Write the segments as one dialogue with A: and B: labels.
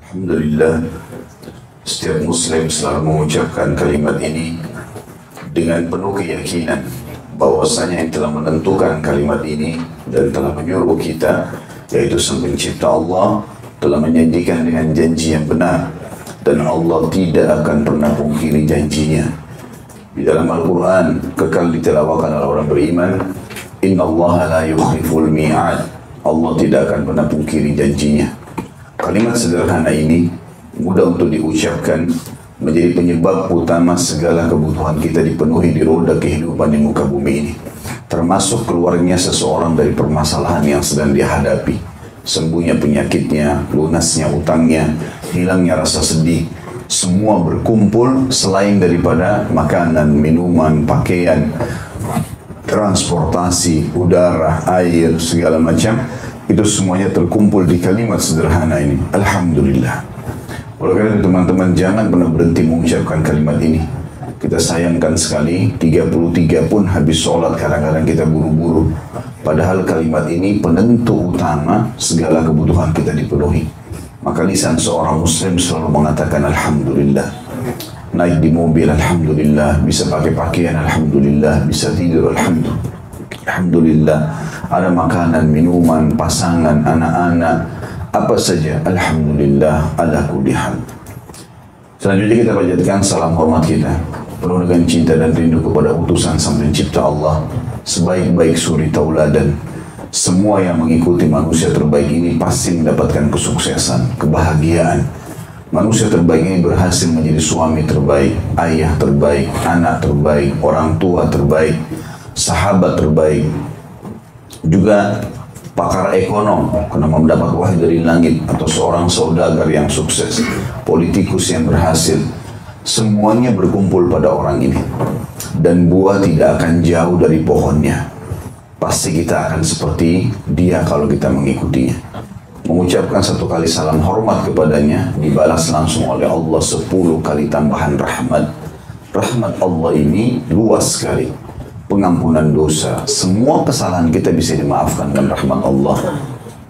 A: Alhamdulillah, setiap muslim selalu mengucapkan kalimat ini dengan penuh keyakinan bahwasanya yang telah menentukan kalimat ini dan telah menyuruh kita, yaitu Sang Pencipta Allah, telah menjanjikan dengan janji yang benar, dan Allah tidak akan pernah pungkiri janjinya. Di dalam Al-Quran kekal ditelawakan oleh orang beriman, Inna Allah la yukhliful mi'ad, Allah tidak akan pernah pungkiri janjinya. Kalimat sederhana ini mudah untuk diucapkan, menjadi penyebab utama segala kebutuhan kita dipenuhi di roda kehidupan di muka bumi ini. Termasuk keluarnya seseorang dari permasalahan yang sedang dihadapi, sembuhnya penyakitnya, lunasnya utangnya, hilangnya rasa sedih. Semua berkumpul selain daripada makanan, minuman, pakaian, transportasi, udara, air, segala macam. Itu semuanya terkumpul di kalimat sederhana ini, Alhamdulillah. Oleh karena itu teman-teman, jangan pernah berhenti mengucapkan kalimat ini. Kita sayangkan sekali, 33 pun habis sholat, kadang-kadang kita buru-buru. Padahal kalimat ini penentu utama segala kebutuhan kita dipenuhi. Maka lisan seorang muslim selalu mengatakan Alhamdulillah. Naik di mobil Alhamdulillah, bisa pakai pakaian Alhamdulillah, bisa tidur Alhamdulillah, ada makanan, minuman, pasangan, anak-anak, apa saja, Alhamdulillah, ala kulli hal. Selanjutnya kita panjatkan salam hormat kita, penuh dengan cinta dan rindu kepada utusan Sang Pencipta Allah, sebaik-baik suri tauladan. Semua yang mengikuti manusia terbaik ini pasti mendapatkan kesuksesan, kebahagiaan. Manusia terbaik ini berhasil menjadi suami terbaik, ayah terbaik, anak terbaik, orang tua terbaik, sahabat terbaik, juga pakar ekonom karena mendapat wahyu dari langit, atau seorang saudagar yang sukses, politikus yang berhasil. Semuanya berkumpul pada orang ini, dan buah tidak akan jauh dari pohonnya. Pasti kita akan seperti dia kalau kita mengikutinya. Mengucapkan satu kali salam hormat kepadanya dibalas langsung oleh Allah 10 kali tambahan rahmat. Rahmat Allah ini luas sekali, pengampunan dosa, semua kesalahan kita bisa dimaafkan dengan rahmat Allah.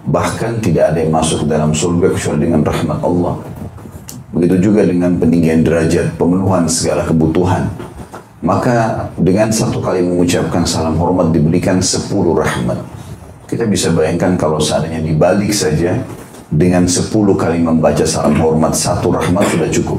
A: Bahkan tidak ada yang masuk ke dalam surga kecuali dengan rahmat Allah. Begitu juga dengan peninggian derajat, pemenuhan segala kebutuhan. Maka dengan satu kali mengucapkan salam hormat diberikan 10 rahmat. Kita bisa bayangkan kalau seandainya dibalik saja, dengan 10 kali membaca salam hormat, 1 rahmat sudah cukup.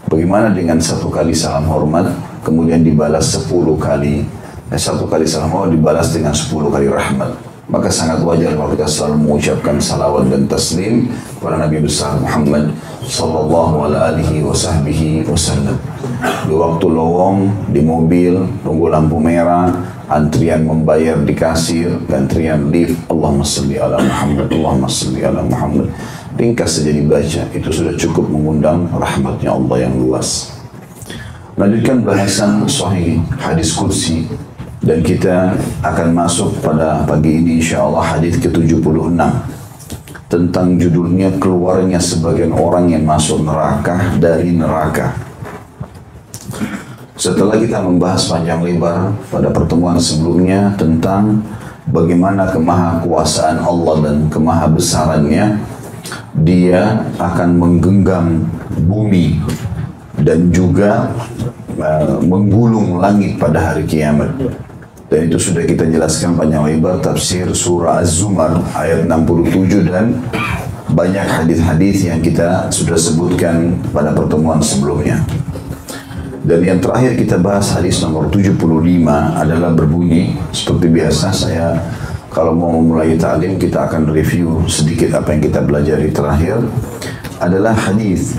A: Bagaimana dengan 1 kali salam hormat kemudian dibalas 10 kali, 1 kali salam hormat dibalas dengan 10 kali rahmat? Maka sangat wajar kalau kita selalu mengucapkan salawat dan taslim kepada Nabi besar Muhammad sallallahu alaihi wasallam. Di waktu lowong, di mobil, tunggu lampu merah, antrian membayar di kasir, antrian lift, Allahumma salli ala Muhammad, Allahumma salli ala Muhammad. Ringkas saja dibaca, itu sudah cukup mengundang rahmatnya Allah yang luas. Lanjutkan bahasan sahih hadis qudsi, dan kita akan masuk pada pagi ini insyaAllah hadis ke-76 tentang judulnya keluarnya sebagian orang yang masuk neraka dari neraka. Setelah kita membahas panjang lebar pada pertemuan sebelumnya tentang bagaimana kemahakuasaan Allah dan kemahabesarannya, Dia akan menggenggam bumi dan juga menggulung langit pada hari kiamat. Dan itu sudah kita jelaskan panjang lebar tafsir surah Az-Zumar ayat 67 dan banyak hadis-hadis yang kita sudah sebutkan pada pertemuan sebelumnya. Dan yang terakhir kita bahas hadis nomor 75 adalah berbunyi seperti biasa. Saya kalau mau memulai ta'lim kita akan review sedikit apa yang kita pelajari terakhir. Adalah hadis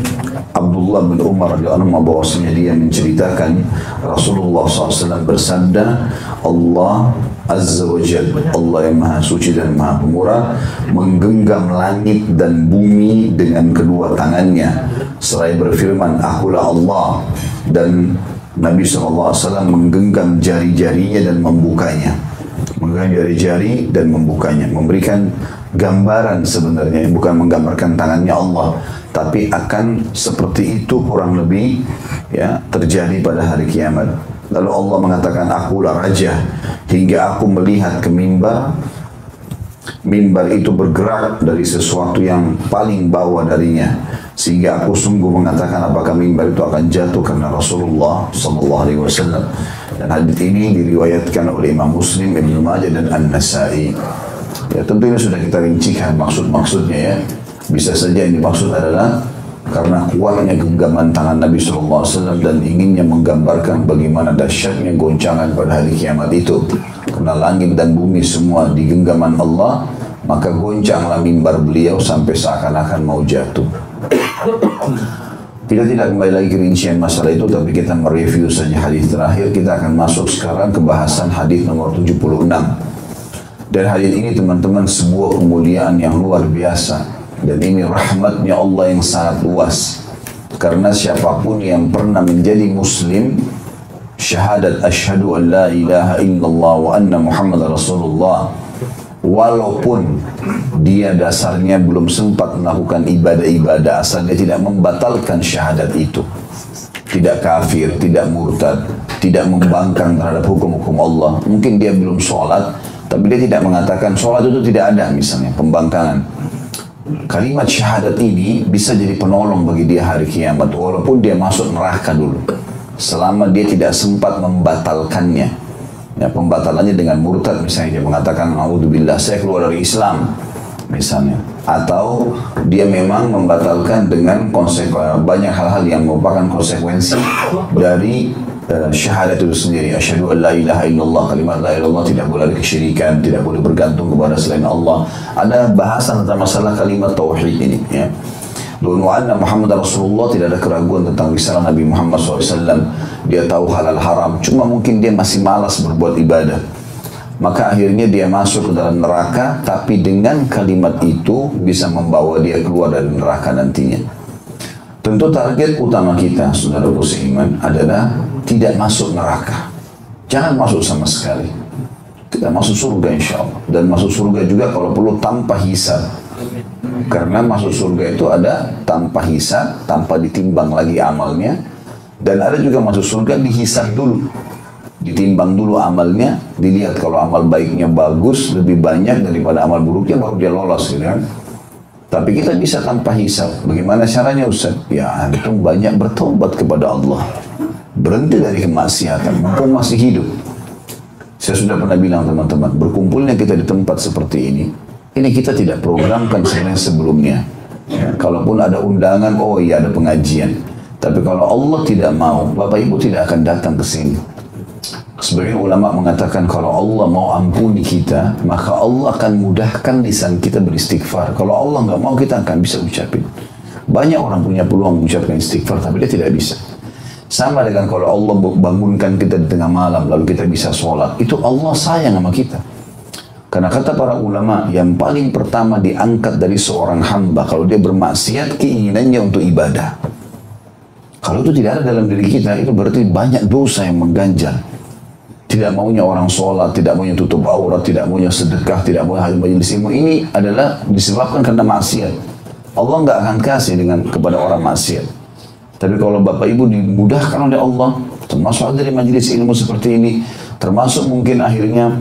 A: Abdullah bin Umar radhiyallahu anhu, bahwasanya dia menceritakan Rasulullah SAW bersabda, Allah Azza wa Jalla, Allah yang maha suci dan maha pemurah, menggenggam langit dan bumi dengan kedua tangannya seraya berfirman, Akulah Allah. Dan Nabi SAW menggenggam jari-jarinya dan membukanya, menggenggam jari-jari dan membukanya, memberikan gambaran sebenarnya, bukan menggambarkan tangannya Allah, tapi akan seperti itu kurang lebih ya terjadi pada hari kiamat. Lalu Allah mengatakan, Akulah Raja, hingga aku melihat ke mimbar Mimbar itu bergerak dari sesuatu yang paling bawah darinya, sehingga aku sungguh mengatakan apakah mimbar itu akan jatuh karena Rasulullah Sallallahu Alaihi Wasallam. Dan hadits ini diriwayatkan oleh Imam Muslim, Ibnu Majah dan An-Nasai. Ya tentu ini sudah kita rincikan maksud-maksudnya ya. Bisa saja yang dimaksud adalah karena kuatnya genggaman tangan Nabi Sallallahu Alaihi Wasallam dan inginnya menggambarkan bagaimana dahsyatnya goncangan pada hari kiamat itu. Karena langit dan bumi semua di genggaman Allah, maka goncanglah mimbar beliau sampai seakan-akan mau jatuh. Kita tidak kembali lagi ke rincian masalah itu, tapi kita mereview saja hadis terakhir. Kita akan masuk sekarang ke bahasan hadis nomor 76. Dan hadis ini teman-teman sebuah kemuliaan yang luar biasa. Dan ini rahmatnya Allah yang sangat luas. Karena siapapun yang pernah menjadi muslim, syahadat asyhadu an la ilaha illallah wa anna Muhammad Rasulullah, walaupun dia dasarnya belum sempat melakukan ibadah-ibadah, asal dia tidak membatalkan syahadat itu, tidak kafir, tidak murtad, tidak membangkang terhadap hukum-hukum Allah. Mungkin dia belum sholat, tapi dia tidak mengatakan sholat itu tidak ada, misalnya pembangkangan. Kalimat syahadat ini bisa jadi penolong bagi dia hari kiamat, walaupun dia masuk neraka dulu, selama dia tidak sempat membatalkannya. Ya, pembatalannya dengan murtad, misalnya dia mengatakan a'udzubillah, saya keluar dari Islam misalnya, atau dia memang membatalkan dengan banyak hal-hal yang merupakan konsekuensi dari syahadat itu sendiri. Asyhadu an la ilaha illallah, kalimat la ilaha illallah, tidak boleh ada kesyirikan, tidak boleh bergantung kepada selain Allah. Ada bahasan tentang masalah kalimat tauhid ini ya. Wa anna Muhammad Rasulullah, tidak ada keraguan tentang risalah Nabi Muhammad SAW. Dia tahu halal haram, cuma mungkin dia masih malas berbuat ibadah. Maka akhirnya dia masuk ke dalam neraka, tapi dengan kalimat itu bisa membawa dia keluar dari neraka nantinya. Tentu target utama kita, saudaraku seiman, adalah tidak masuk neraka. Jangan masuk sama sekali. Kita masuk surga insya Allah. Dan masuk surga juga kalau perlu tanpa hisab. Karena masuk surga itu ada tanpa hisab, tanpa ditimbang lagi amalnya. Dan ada juga masuk surga dihisab dulu, ditimbang dulu amalnya, dilihat kalau amal baiknya bagus, lebih banyak daripada amal buruknya, baru dia lolos gitu kan. Tapi kita bisa tanpa hisab. Bagaimana caranya Ustaz? Ya antum banyak bertobat kepada Allah, berhenti dari kemaksiatan mumpung masih hidup. Saya sudah pernah bilang teman-teman, berkumpulnya kita di tempat seperti ini kita tidak programkan sebenarnya sebelumnya ya, kalaupun ada undangan, oh iya ada pengajian, tapi kalau Allah tidak mau, Bapak Ibu tidak akan datang ke sini. Sebagian ulama mengatakan kalau Allah mau ampuni kita, maka Allah akan mudahkan lisan kita beristighfar. Kalau Allah nggak mau, kita akan bisa ucapin. Banyak orang punya peluang mengucapkan istighfar, tapi dia tidak bisa. Sama dengan kalau Allah bangunkan kita di tengah malam, lalu kita bisa sholat, itu Allah sayang sama kita. Karena kata para ulama, yang paling pertama diangkat dari seorang hamba kalau dia bermaksiat, keinginannya untuk ibadah. Kalau itu tidak ada dalam diri kita, itu berarti banyak dosa yang mengganjal. Tidak maunya orang sholat, tidak maunya tutup aurat, tidak maunya sedekah, tidak maunya hadir majelis ilmu. Ini adalah disebabkan karena maksiat. Allah nggak akan kasih kepada orang maksiat. Tapi kalau Bapak Ibu dimudahkan oleh Allah, termasuk dari majelis ilmu seperti ini, termasuk mungkin akhirnya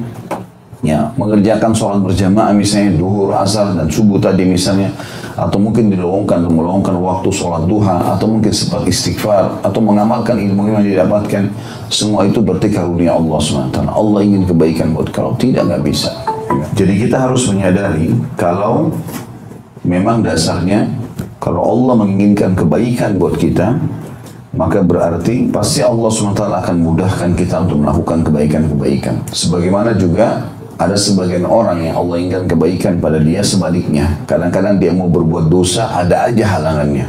A: ya mengerjakan sholat berjamaah misalnya duhur, asar dan subuh tadi misalnya, atau mungkin meluangkan waktu sholat duha, atau mungkin sempat istighfar, atau mengamalkan ilmu yang didapatkan, semua itu berarti karunia Allah SWT. Allah ingin kebaikan buat kalau tidak nggak bisa. Jadi kita harus menyadari kalau memang dasarnya kalau Allah menginginkan kebaikan buat kita, maka berarti pasti Allah SWT akan mudahkan kita untuk melakukan kebaikan-kebaikan. Sebagaimana juga ada sebagian orang yang Allah inginkan kebaikan pada dia, sebaliknya. Kadang-kadang dia mau berbuat dosa, ada aja halangannya.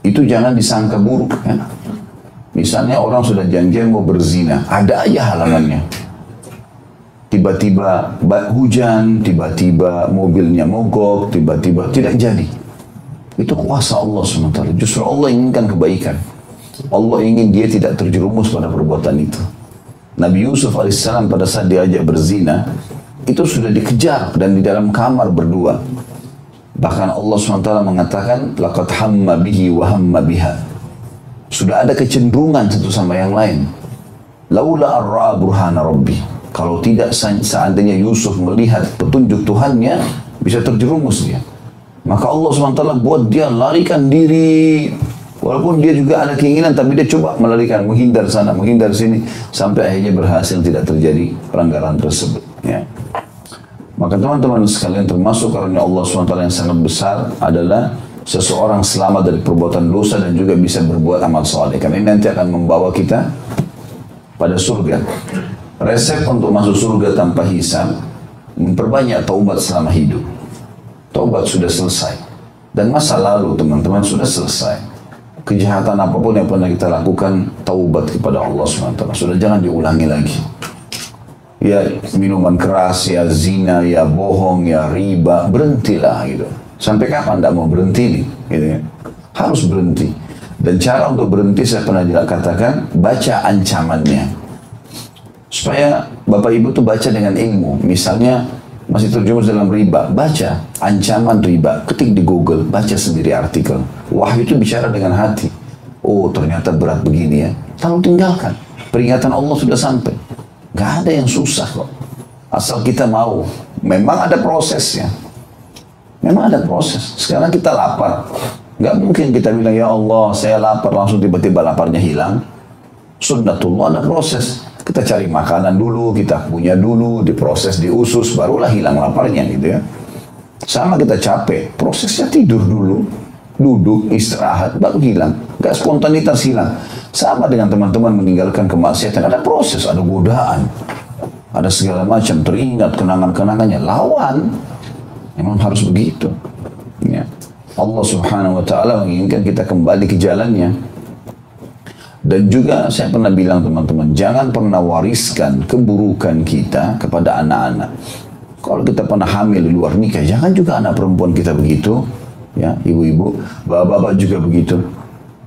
A: Itu jangan disangka buruk ya. Misalnya orang sudah janjian mau berzina, ada aja halangannya. Tiba-tiba hujan, tiba-tiba mobilnya mogok, tiba-tiba tidak jadi. Itu kuasa Allah SWT. Justru Allah inginkan kebaikan. Allah ingin dia tidak terjerumus pada perbuatan itu. Nabi Yusuf alaihissalam pada saat diajak berzina, itu sudah dikejar dan di dalam kamar berdua. Bahkan Allah SWT mengatakan, laqad hamma bihi wa hamma biha. Sudah ada kecenderungan satu sama yang lain. Laula arra'a burhana rabbi. Kalau tidak, seandainya Yusuf melihat petunjuk Tuhannya, bisa terjerumus dia. Maka Allah SWT buat dia larikan diri. Walaupun dia juga ada keinginan, tapi dia coba melarikan, menghindar sana, menghindar sini. Sampai akhirnya berhasil, tidak terjadi pelanggaran tersebut. Ya. Maka teman-teman sekalian, termasuk karunia Allah SWT yang sangat besar adalah seseorang selamat dari perbuatan dosa dan juga bisa berbuat amal saleh. Karena ini nanti akan membawa kita pada surga. Resep untuk masuk surga tanpa hisab, memperbanyak taubat selama hidup. Taubat sudah selesai. Dan masa lalu teman-teman sudah selesai. Kejahatan apapun yang pernah kita lakukan, taubat kepada Allah SWT. Sudah jangan diulangi lagi. Ya minuman keras, ya zina, ya bohong, ya riba, berhentilah gitu. Sampai kapan tidak mau berhenti nih? Gitu ya. Harus berhenti. Dan cara untuk berhenti saya pernah katakan, baca ancamannya. Supaya Bapak Ibu tuh baca dengan ilmu. Misalnya masih terjerumus dalam riba, baca ancaman riba, ketik di Google, baca sendiri artikel. Wahyu itu bicara dengan hati. Oh ternyata berat begini ya. Lalu tinggalkan. Peringatan Allah sudah sampai. Gak ada yang susah kok. Asal kita mau. Memang ada prosesnya. Memang ada proses. Sekarang kita lapar. Gak mungkin kita bilang, ya Allah saya lapar, langsung tiba-tiba laparnya hilang. Sunnatullah, ada proses. Kita cari makanan dulu, kita punya dulu, diproses, diusus, barulah hilang laparnya gitu ya. Sama kita capek, prosesnya tidur dulu, duduk, istirahat, baru hilang. Gak spontanitas hilang. Sama dengan teman-teman meninggalkan kemaksiatan, ada proses, ada godaan. Ada segala macam, teringat kenangan-kenangannya, lawan. Memang harus begitu. Ya. Allah Subhanahu wa Ta'ala menginginkan kita kembali ke jalannya. Dan juga saya pernah bilang teman-teman, jangan pernah wariskan keburukan kita kepada anak-anak. Kalau kita pernah hamil di luar nikah, jangan juga anak perempuan kita begitu. Ya, ibu-ibu, bapak-bapak juga begitu.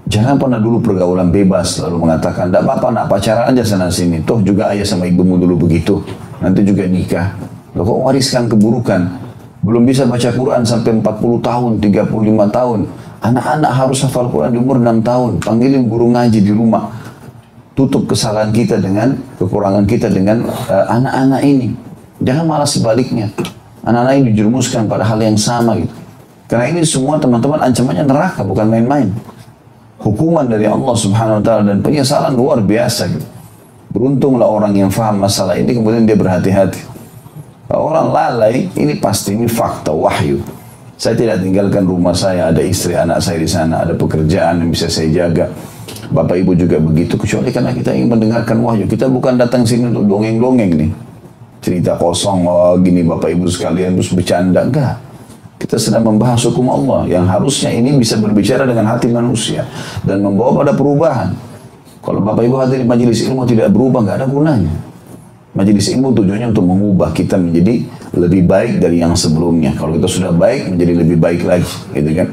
A: Jangan pernah dulu pergaulan bebas, lalu mengatakan, tidak apa-apa nak pacaran aja sana sini. Toh juga ayah sama ibumu dulu begitu. Nanti juga nikah. Loh kok wariskan keburukan? Belum bisa baca Quran sampai 40 tahun, 35 tahun. Anak-anak harus hafal Quran di umur 6 tahun. Panggilin guru ngaji di rumah. Tutup kesalahan kita dengan, kekurangan kita dengan anak-anak ini. Jangan malah sebaliknya. Anak-anak ini dijerumuskan pada hal yang sama gitu. Karena ini semua teman-teman ancamannya neraka, bukan main-main. Hukuman dari Allah Subhanahu wa Ta'ala dan penyesalan luar biasa gitu. Beruntunglah orang yang faham masalah ini, kemudian dia berhati-hati. Orang lalai, ini pasti, ini fakta, wahyu. Saya tidak tinggalkan rumah saya, ada istri, anak saya di sana, ada pekerjaan yang bisa saya jaga. Bapak Ibu juga begitu, kecuali karena kita ingin mendengarkan wahyu. Kita bukan datang sini untuk dongeng-dongeng nih. Cerita kosong, oh gini Bapak Ibu sekalian, terus bercanda. Enggak. Kita sedang membahas hukum Allah, yang harusnya ini bisa berbicara dengan hati manusia. Dan membawa pada perubahan. Kalau Bapak Ibu hadir di majelis ilmu tidak berubah, nggak ada gunanya. Majelis ilmu tujuannya untuk mengubah kita menjadi lebih baik dari yang sebelumnya. Kalau kita sudah baik, menjadi lebih baik lagi, gitu kan?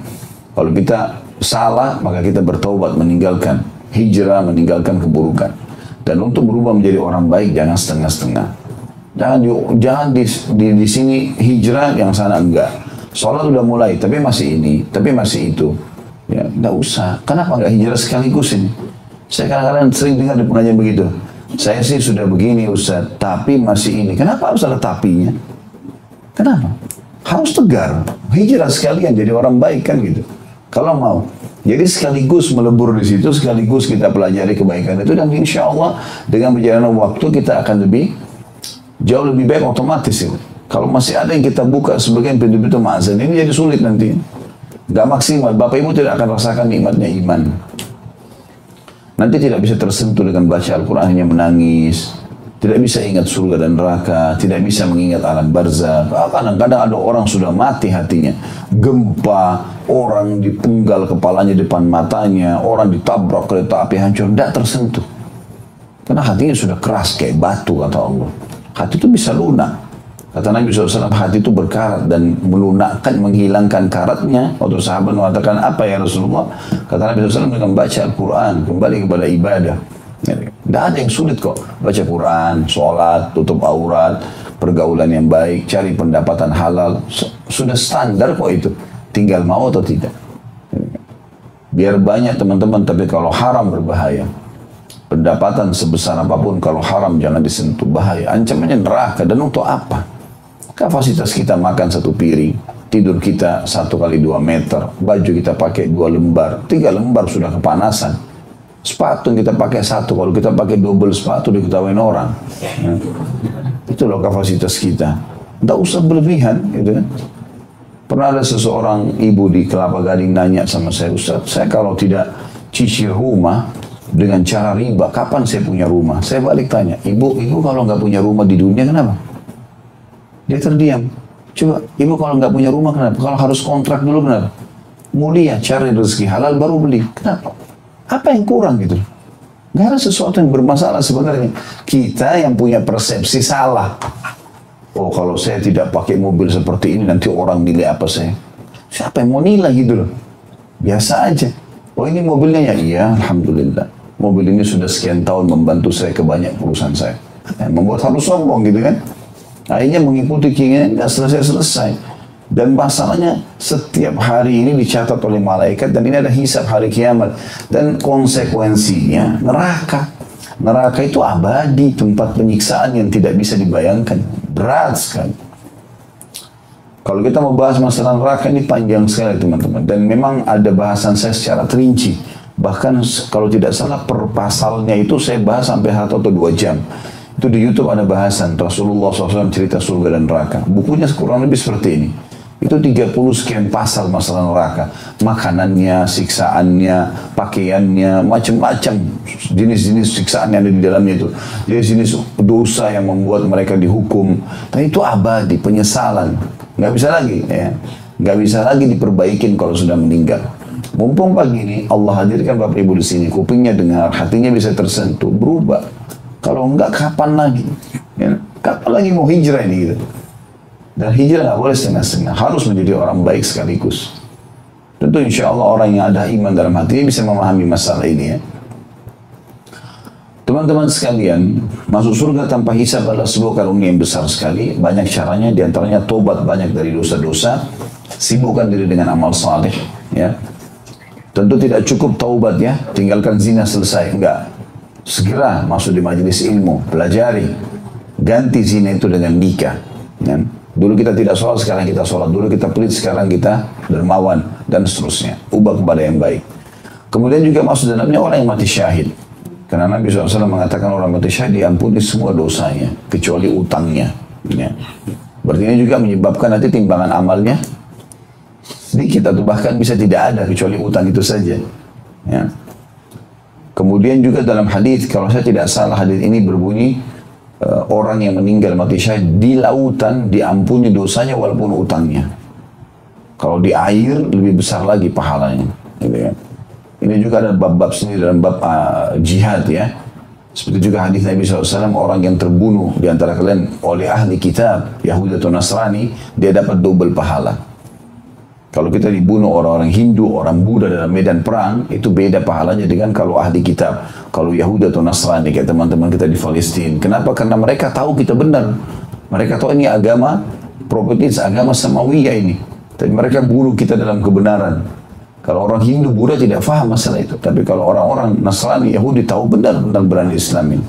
A: Kalau kita salah, maka kita bertaubat, meninggalkan hijrah, meninggalkan keburukan. Dan untuk berubah menjadi orang baik, jangan setengah-setengah. Jangan di sini hijrah, yang sana enggak. Sholat udah mulai, tapi masih ini, tapi masih itu. Ya, enggak usah. Kenapa enggak hijrah sekaligus ini? Saya kadang-kadang sering dengar di pengajian begitu. Saya sih sudah begini Ustaz, tapi masih ini. Kenapa harus ada tapinya? Kenapa? Harus tegar. Hijrah sekalian jadi orang baik kan gitu. Kalau mau. Jadi sekaligus melebur di situ, sekaligus kita pelajari kebaikan itu, dan insya Allah dengan berjalannya waktu kita akan jauh lebih baik otomatis itu. Kalau masih ada yang kita buka sebagian pintu-pintu maazan, ini jadi sulit nanti. Gak maksimal. Bapak Ibu tidak akan rasakan nikmatnya iman. Nanti tidak bisa tersentuh dengan baca Al-Quran, hanya menangis. Tidak bisa ingat surga dan neraka. Tidak bisa mengingat alam barzakh. Kadang-kadang ada orang sudah mati hatinya. Gempa, orang dipenggal kepalanya depan matanya. Orang ditabrak kereta api hancur. Tidak tersentuh. Karena hatinya sudah keras kayak batu, kata Allah. Hati itu bisa lunak. Kata Nabi SAW, hati itu berkarat dan melunakkan, menghilangkan karatnya. Waktu sahabat mengatakan, apa ya Rasulullah? Kata Nabi SAW, dengan baca Al-Quran, kembali kepada ibadah. Tidak ada yang sulit kok. Baca Quran, sholat, tutup aurat, pergaulan yang baik, cari pendapatan halal. Sudah standar kok itu. Tinggal mau atau tidak. Biar banyak teman-teman, tapi kalau haram berbahaya. pendapatan sebesar apapun kalau haram jangan disentuh, bahaya. Ancamannya neraka. Dan untuk apa? Kapasitas kita makan 1 piring, tidur kita 1 kali 2 meter, baju kita pakai 2 lembar, 3 lembar sudah kepanasan. Sepatu kita pakai 1, kalau kita pakai double sepatu diketawain orang. Ya. Itu loh kapasitas kita. Tidak usah berlebihan, gitu. Pernah ada seseorang ibu di Kelapa Gading nanya sama saya, Ustaz, saya kalau tidak cicil rumah dengan cara riba, kapan saya punya rumah? Saya balik tanya, ibu kalau nggak punya rumah di dunia kenapa? Dia terdiam. Coba, ibu kalau nggak punya rumah kenapa? Kalau harus kontrak dulu kenapa? Mulia, cari rezeki halal baru beli. Kenapa? Apa yang kurang gitu? Nggak ada sesuatu yang bermasalah sebenarnya. Kita yang punya persepsi salah. Oh, kalau saya tidak pakai mobil seperti ini nanti orang nilai apa saya? Siapa yang mau nilai gitu loh? Biasa aja. Oh, ini mobilnya ya? Iya, alhamdulillah. Mobil ini sudah sekian tahun membantu saya ke banyak perusahaan saya. Membuat harus sombong gitu kan? Akhirnya mengikuti keinginan, nggak selesai-selesai. Dan masalahnya setiap hari ini dicatat oleh malaikat dan ini ada hisab hari kiamat. Dan konsekuensinya neraka. Neraka itu abadi, tempat penyiksaan yang tidak bisa dibayangkan. Berat sekali. Kalau kita mau bahas masalah neraka ini panjang sekali teman-teman. Dan memang ada bahasan saya secara terinci. Bahkan kalau tidak salah per pasalnya itu saya bahas sampai 1 atau 2 jam. Itu di YouTube ada bahasan Rasulullah SAW cerita surga dan neraka. Bukunya kurang lebih seperti ini. Itu 30 sekian pasal masalah neraka. Makanannya, siksaannya, pakaiannya, macam-macam jenis-jenis siksaan yang ada di dalamnya itu. Jenis-jenis dosa yang membuat mereka dihukum. Dan itu abadi, penyesalan. Nggak bisa lagi, ya. Nggak bisa lagi diperbaikin kalau sudah meninggal. Mumpung pagi ini Allah hadirkan Bapak Ibu di sini, kupingnya dengar, hatinya bisa tersentuh, berubah. Kalau enggak, kapan lagi? Ya, kapan lagi mau hijrah ini gitu? Dan hijrah nggak boleh setengah-setengah, harus menjadi orang baik sekaligus. Tentu insya Allah orang yang ada iman dalam hatinya bisa memahami masalah ini ya. Teman-teman sekalian, masuk surga tanpa hisab adalah sebuah karunia yang besar sekali. Banyak caranya, diantaranya tobat banyak dari dosa-dosa, sibukkan diri dengan amal saleh. Ya. Tentu tidak cukup taubat ya, tinggalkan zina selesai, enggak. Segera masuk di majelis ilmu, pelajari, ganti zina itu dengan nikah. Ya. Dulu kita tidak sholat, sekarang kita sholat. Dulu kita pelit, sekarang kita dermawan, dan seterusnya. Ubah kepada yang baik. Kemudian juga masuk dalamnya orang yang mati syahid. Karena Nabi SAW mengatakan orang mati syahid diampuni semua dosanya, kecuali utangnya. Ya. Berarti ini juga menyebabkan nanti timbangan amalnya sedikit atau bahkan bisa tidak ada kecuali utang itu saja. Ya. Kemudian juga dalam hadis, kalau saya tidak salah hadis ini berbunyi, orang yang meninggal mati syahid di lautan diampuni dosanya walaupun utangnya. Kalau di air lebih besar lagi pahalanya. Gitu ya. Ini juga ada bab-bab sendiri dalam bab jihad ya. Seperti juga hadis Nabi SAW, orang yang terbunuh di antara kalian oleh ahli kitab, Yahudi atau Nasrani, dia dapat double pahala. Kalau kita dibunuh orang-orang Hindu, orang Buddha dalam medan perang, itu beda pahalanya dengan kalau ahli kitab. Kalau Yahudi atau Nasrani, kayak teman-teman kita di Palestina. Kenapa? Karena mereka tahu kita benar. Mereka tahu ini agama prophetis, agama samawiyah ini. Tapi mereka bunuh kita dalam kebenaran. Kalau orang Hindu, Buddha tidak faham masalah itu. Tapi kalau orang-orang Nasrani, Yahudi tahu benar tentang berani Islam ini.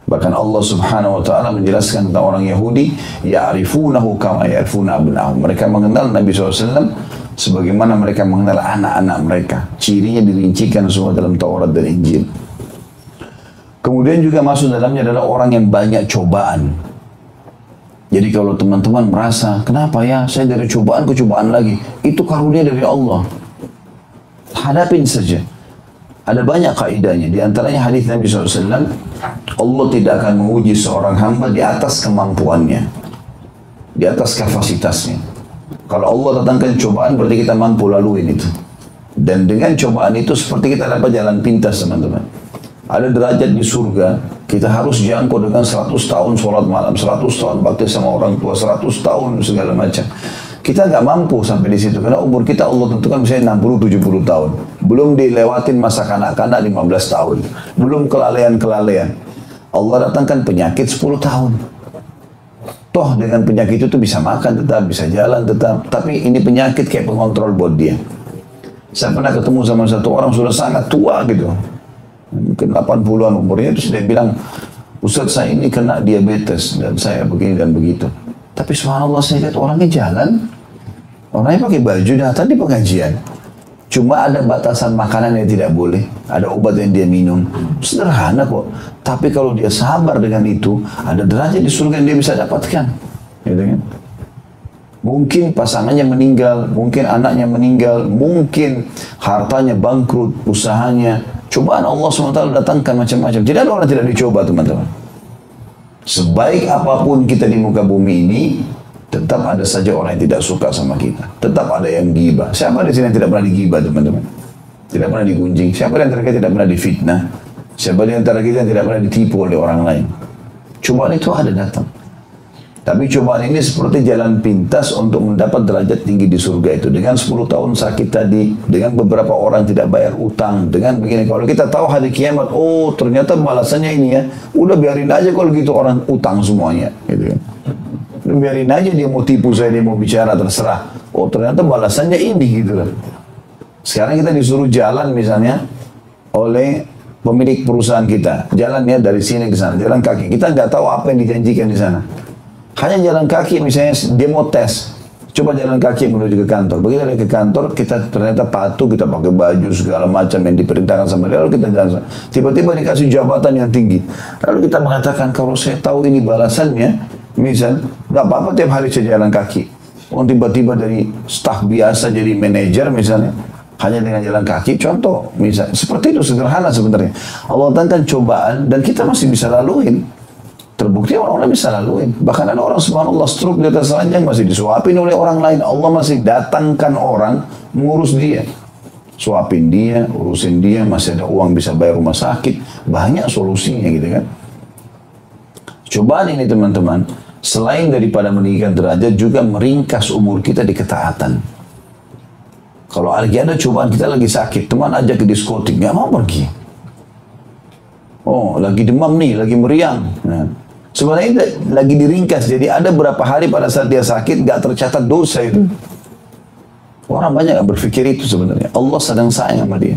A: Bahkan Allah Subhanahu wa taala menjelaskan tentang orang Yahudi, ya'rifunahu kama ya'rifuna abna'ahum. Mereka mengenal Nabi SAW sebagaimana mereka mengenal anak-anak mereka. Cirinya dirincikan semua dalam Taurat dan Injil. Kemudian juga masuk dalamnya adalah orang yang banyak cobaan. Jadi kalau teman-teman merasa, kenapa ya saya dari cobaan ke cobaan lagi? Itu karunia dari Allah. Hadapin saja. Ada banyak kaidahnya. Di antaranya hadis Nabi SAW, Allah tidak akan menguji seorang hamba di atas kemampuannya, di atas kapasitasnya. Kalau Allah datangkan cobaan, berarti kita mampu laluin itu. Dan dengan cobaan itu seperti kita dapat jalan pintas, teman-teman. Ada derajat di surga, kita harus jangkau dengan 100 tahun sholat malam, 100 tahun bakti sama orang tua, 100 tahun segala macam. Kita nggak mampu sampai di situ, karena umur kita Allah tentukan misalnya 60-70 tahun. Belum dilewatin masa kanak-kanak 15 tahun. Belum kelalaian-kelalaian. Allah datangkan penyakit 10 tahun. Toh dengan penyakit itu bisa makan tetap, bisa jalan tetap. Tapi ini penyakit kayak pengontrol buat dia. Saya pernah ketemu sama satu orang sudah sangat tua gitu. mungkin 80-an umurnya, terus dia bilang, Ustaz saya ini kena diabetes dan saya begini dan begitu. Tapi subhanallah saya lihat orangnya jalan, orangnya pakai baju datang di pengajian. Cuma ada batasan makanan yang tidak boleh, ada obat yang dia minum. Sederhana kok. Tapi kalau dia sabar dengan itu, ada derajat di surga yang dia bisa dapatkan. Gitu kan? Mungkin pasangannya meninggal, mungkin anaknya meninggal, mungkin hartanya bangkrut, usahanya. Cobaan Allah SWT datangkan macam-macam. Tidak ada orang tidak dicoba, teman-teman. Sebaik apapun kita di muka bumi ini, tetap ada saja orang yang tidak suka sama kita. Tetap ada yang gibah. Siapa di sini yang tidak pernah digibah, teman-teman? Tidak pernah digunjing. Siapa di antara kita tidak pernah difitnah? Siapa di antara kita yang tidak pernah ditipu oleh orang lain? Cobaan itu ada datang. Tapi cobaan ini seperti jalan pintas untuk mendapat derajat tinggi di surga itu. Dengan 10 tahun sakit tadi, dengan beberapa orang tidak bayar utang, dengan begini. Kalau kita tahu hari kiamat, oh ternyata balasannya ini ya, udah biarin aja kalau gitu orang utang semuanya. Gitu kan. Biarin aja dia mau tipu saya, dia mau bicara, terserah. Oh ternyata balasannya ini gitu kan. Sekarang kita disuruh jalan misalnya oleh pemilik perusahaan kita. Jalannya dari sini ke sana, jalan kaki. Kita nggak tahu apa yang dijanjikan di sana. Hanya jalan kaki misalnya dia mau tes. Coba jalan kaki menuju ke kantor. Begitu dia ke kantor, kita ternyata patuh, kita pakai baju segala macam yang diperintahkan sama dia. Lalu kita jalan. Tiba-tiba dikasih jabatan yang tinggi. Lalu kita mengatakan, kalau saya tahu ini balasannya, misal, nggak apa-apa tiap hari saya jalan kaki. Oh tiba-tiba dari staf biasa jadi manajer misalnya. Hanya dengan jalan kaki, contoh. Misal, seperti itu sederhana sebenarnya. Allah datangkan cobaan dan kita masih bisa laluin. Terbukti orang-orang bisa laluin. Bahkan ada orang subhanallah stroke di atas ranjang masih disuapin oleh orang lain. Allah masih datangkan orang mengurus dia. Suapin dia, urusin dia, masih ada uang bisa bayar rumah sakit. Banyak solusinya gitu kan. Cobaan ini teman-teman, selain daripada meninggikan derajat juga meringkas umur kita di ketaatan. Kalau lagi ada cobaan kita lagi sakit, teman ajak ke diskotik, nggak mau pergi. Oh, lagi demam nih, lagi meriang. Nah, sebenarnya lagi diringkas, jadi ada berapa hari pada saat dia sakit gak tercatat dosa itu. Orang banyak gak berpikir itu sebenarnya. Allah sedang sayang sama dia.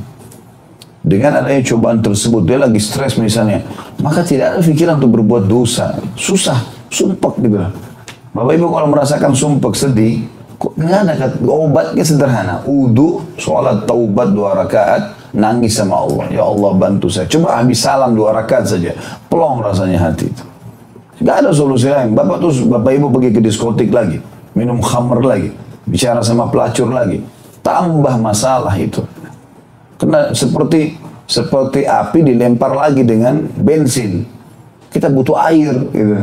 A: Dengan adanya cobaan tersebut, dia lagi stres misalnya, maka tidak ada pikiran untuk berbuat dosa. Susah, sumpek gitu. Bapak Ibu kalau merasakan sumpek, sedih, nggak ada obatnya sederhana. Wudu, sholat taubat 2 rakaat, nangis sama Allah. Ya Allah bantu saya. Coba habis salam 2 rakaat saja, pelong rasanya hati itu. Gak ada solusi lain. Bapak Ibu pergi ke diskotik lagi, minum khamr lagi, bicara sama pelacur lagi, tambah masalah itu. Karena seperti api dilempar lagi dengan bensin. Kita butuh air, gitu.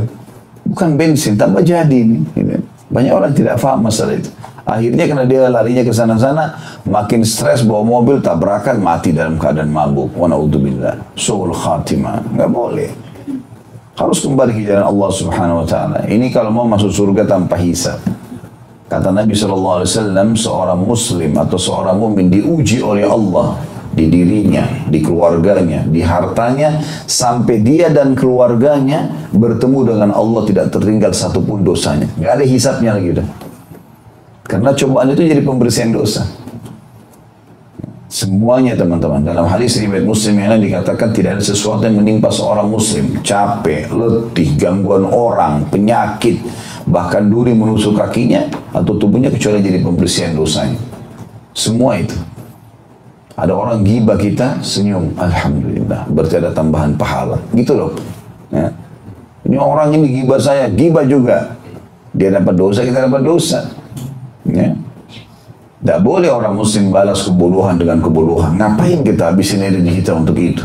A: Bukan bensin, tambah jadi ini. Gitu. Banyak orang tidak paham masalah itu. Akhirnya karena dia larinya ke sana-sana, makin stres, bawa mobil, tabrakan, mati dalam keadaan mabuk. Wa na'udzubillah. Su'ul khatimah. Nggak boleh. Harus kembali ke jalan Allah Subhanahu wa taala. Ini kalau mau masuk surga tanpa hisab. Kata Nabi SAW, seorang muslim atau seorang mukmin diuji oleh Allah di dirinya, di keluarganya, di hartanya, sampai dia dan keluarganya bertemu dengan Allah tidak tertinggal satupun dosanya. Gak ada hisabnya lagi udah. Karena cobaan itu jadi pembersihan dosa. Semuanya teman-teman, dalam hadis riwayat Muslim yang lain dikatakan tidak ada sesuatu yang menimpa seorang muslim, capek, letih, gangguan orang, penyakit, bahkan duri menusuk kakinya atau tubuhnya kecuali jadi pembersihan dosanya. Semua itu. Ada orang gibah kita, senyum, alhamdulillah, berarti ada tambahan pahala. Gitu loh. Ya. Ini orang ini gibah saya, gibah juga. Dia dapat dosa, kita dapat dosa. Ya. Tidak boleh orang muslim balas kebodohan dengan kebodohan. Ngapain kita habisin energi kita untuk itu?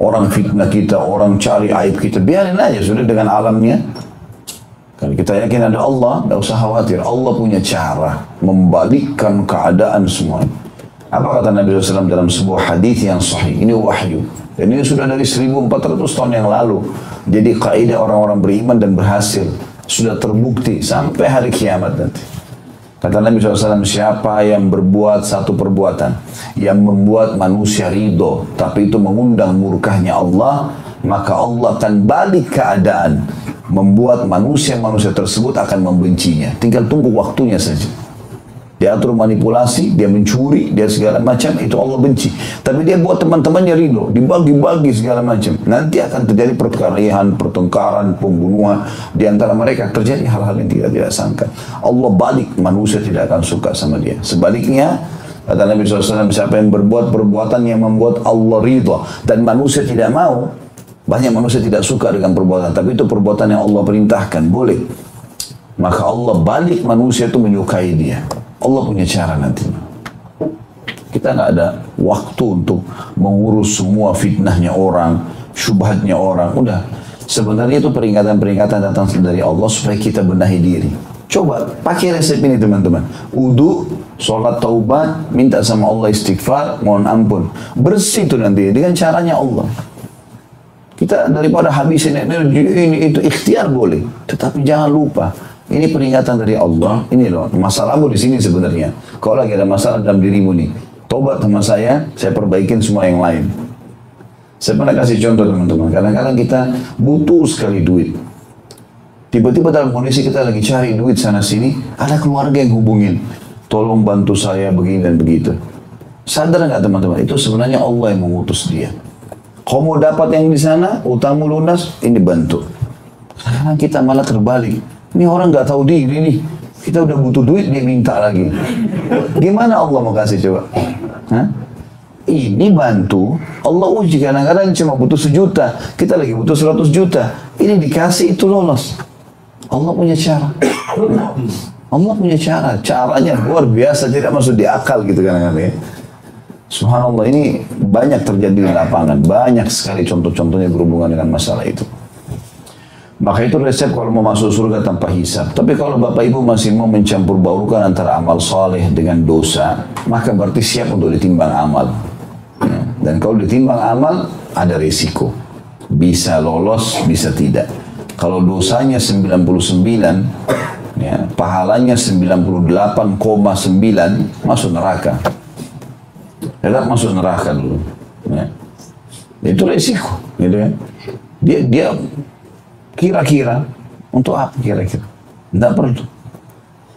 A: Orang fitnah kita, orang cari aib kita, biarin aja sudah dengan alamnya. Kalau kita yakin ada Allah, tidak usah khawatir. Allah punya cara membalikkan keadaan semua. Apa kata Nabi SAW dalam sebuah hadis yang sahih? Ini wahyu. Dan ini sudah dari 1400 tahun yang lalu. Jadi kaidah orang-orang beriman dan berhasil. Sudah terbukti sampai hari kiamat nanti. Kata Nabi SAW, siapa yang berbuat satu perbuatan yang membuat manusia ridho, tapi itu mengundang murkahnya Allah, maka Allah akan balik keadaan, membuat manusia-manusia tersebut akan membencinya. Tinggal tunggu waktunya saja. Dia atur manipulasi, dia mencuri, dia segala macam, itu Allah benci. Tapi dia buat teman-temannya ridho, dibagi-bagi segala macam. Nanti akan terjadi perkelahian, pertengkaran, pembunuhan di antara mereka. Terjadi hal-hal yang tidak sangka. Allah balik, manusia tidak akan suka sama dia. Sebaliknya, kata Nabi SAW, siapa yang berbuat perbuatan yang membuat Allah ridho dan manusia tidak mau, banyak manusia tidak suka dengan perbuatan, tapi itu perbuatan yang Allah perintahkan, boleh. Maka Allah balik manusia itu menyukai dia. Allah punya cara nanti. Kita nggak ada waktu untuk mengurus semua fitnahnya orang, syubhatnya orang. Udah, sebenarnya itu peringatan-peringatan datang dari Allah supaya kita benahi diri. Coba pakai resep ini teman-teman. Wudu, sholat taubat, minta sama Allah istighfar, mohon ampun. Bersih itu nanti dengan caranya Allah. Kita daripada habisin ini itu ikhtiar boleh, tetapi jangan lupa. Ini peringatan dari Allah. Ini loh, masalahmu di sini sebenarnya. Kalau lagi ada masalah dalam dirimu nih, tobat sama saya perbaikin semua yang lain. Saya pernah kasih contoh teman-teman. Kadang-kadang kita butuh sekali duit. Tiba-tiba dalam kondisi kita lagi cari duit sana sini, ada keluarga yang hubungin. Tolong bantu saya begini dan begitu. Sadar nggak teman-teman? Itu sebenarnya Allah yang mengutus dia. Kau mau dapat yang di sana, utangmu lunas, ini bantu. Sekarang kita malah terbalik. Ini orang nggak tahu diri nih. Kita udah butuh duit, dia minta lagi. Gimana Allah mau kasih coba? Hah? Ini bantu, Allah uji kadang-kadang cuma butuh 1 juta. Kita lagi butuh 100 juta. Ini dikasih, itu lolos. Allah punya cara. Allah punya cara. Caranya luar biasa, tidak masuk di akal gitu kadang-kadang ya. Subhanallah, ini banyak terjadi di lapangan. Banyak sekali contoh-contohnya berhubungan dengan masalah itu. Maka itu resep kalau mau masuk surga tanpa hisab. Tapi kalau Bapak Ibu masih mau mencampur baurkan antara amal saleh dengan dosa, maka berarti siap untuk ditimbang amal. Ya. Dan kalau ditimbang amal, ada risiko. Bisa lolos, bisa tidak. Kalau dosanya 99, ya, pahalanya 98,9, masuk neraka. Tetap masuk neraka dulu. Ya. Itu risiko, gitu kan? Dia kira-kira untuk apa kira-kira? Tidak perlu.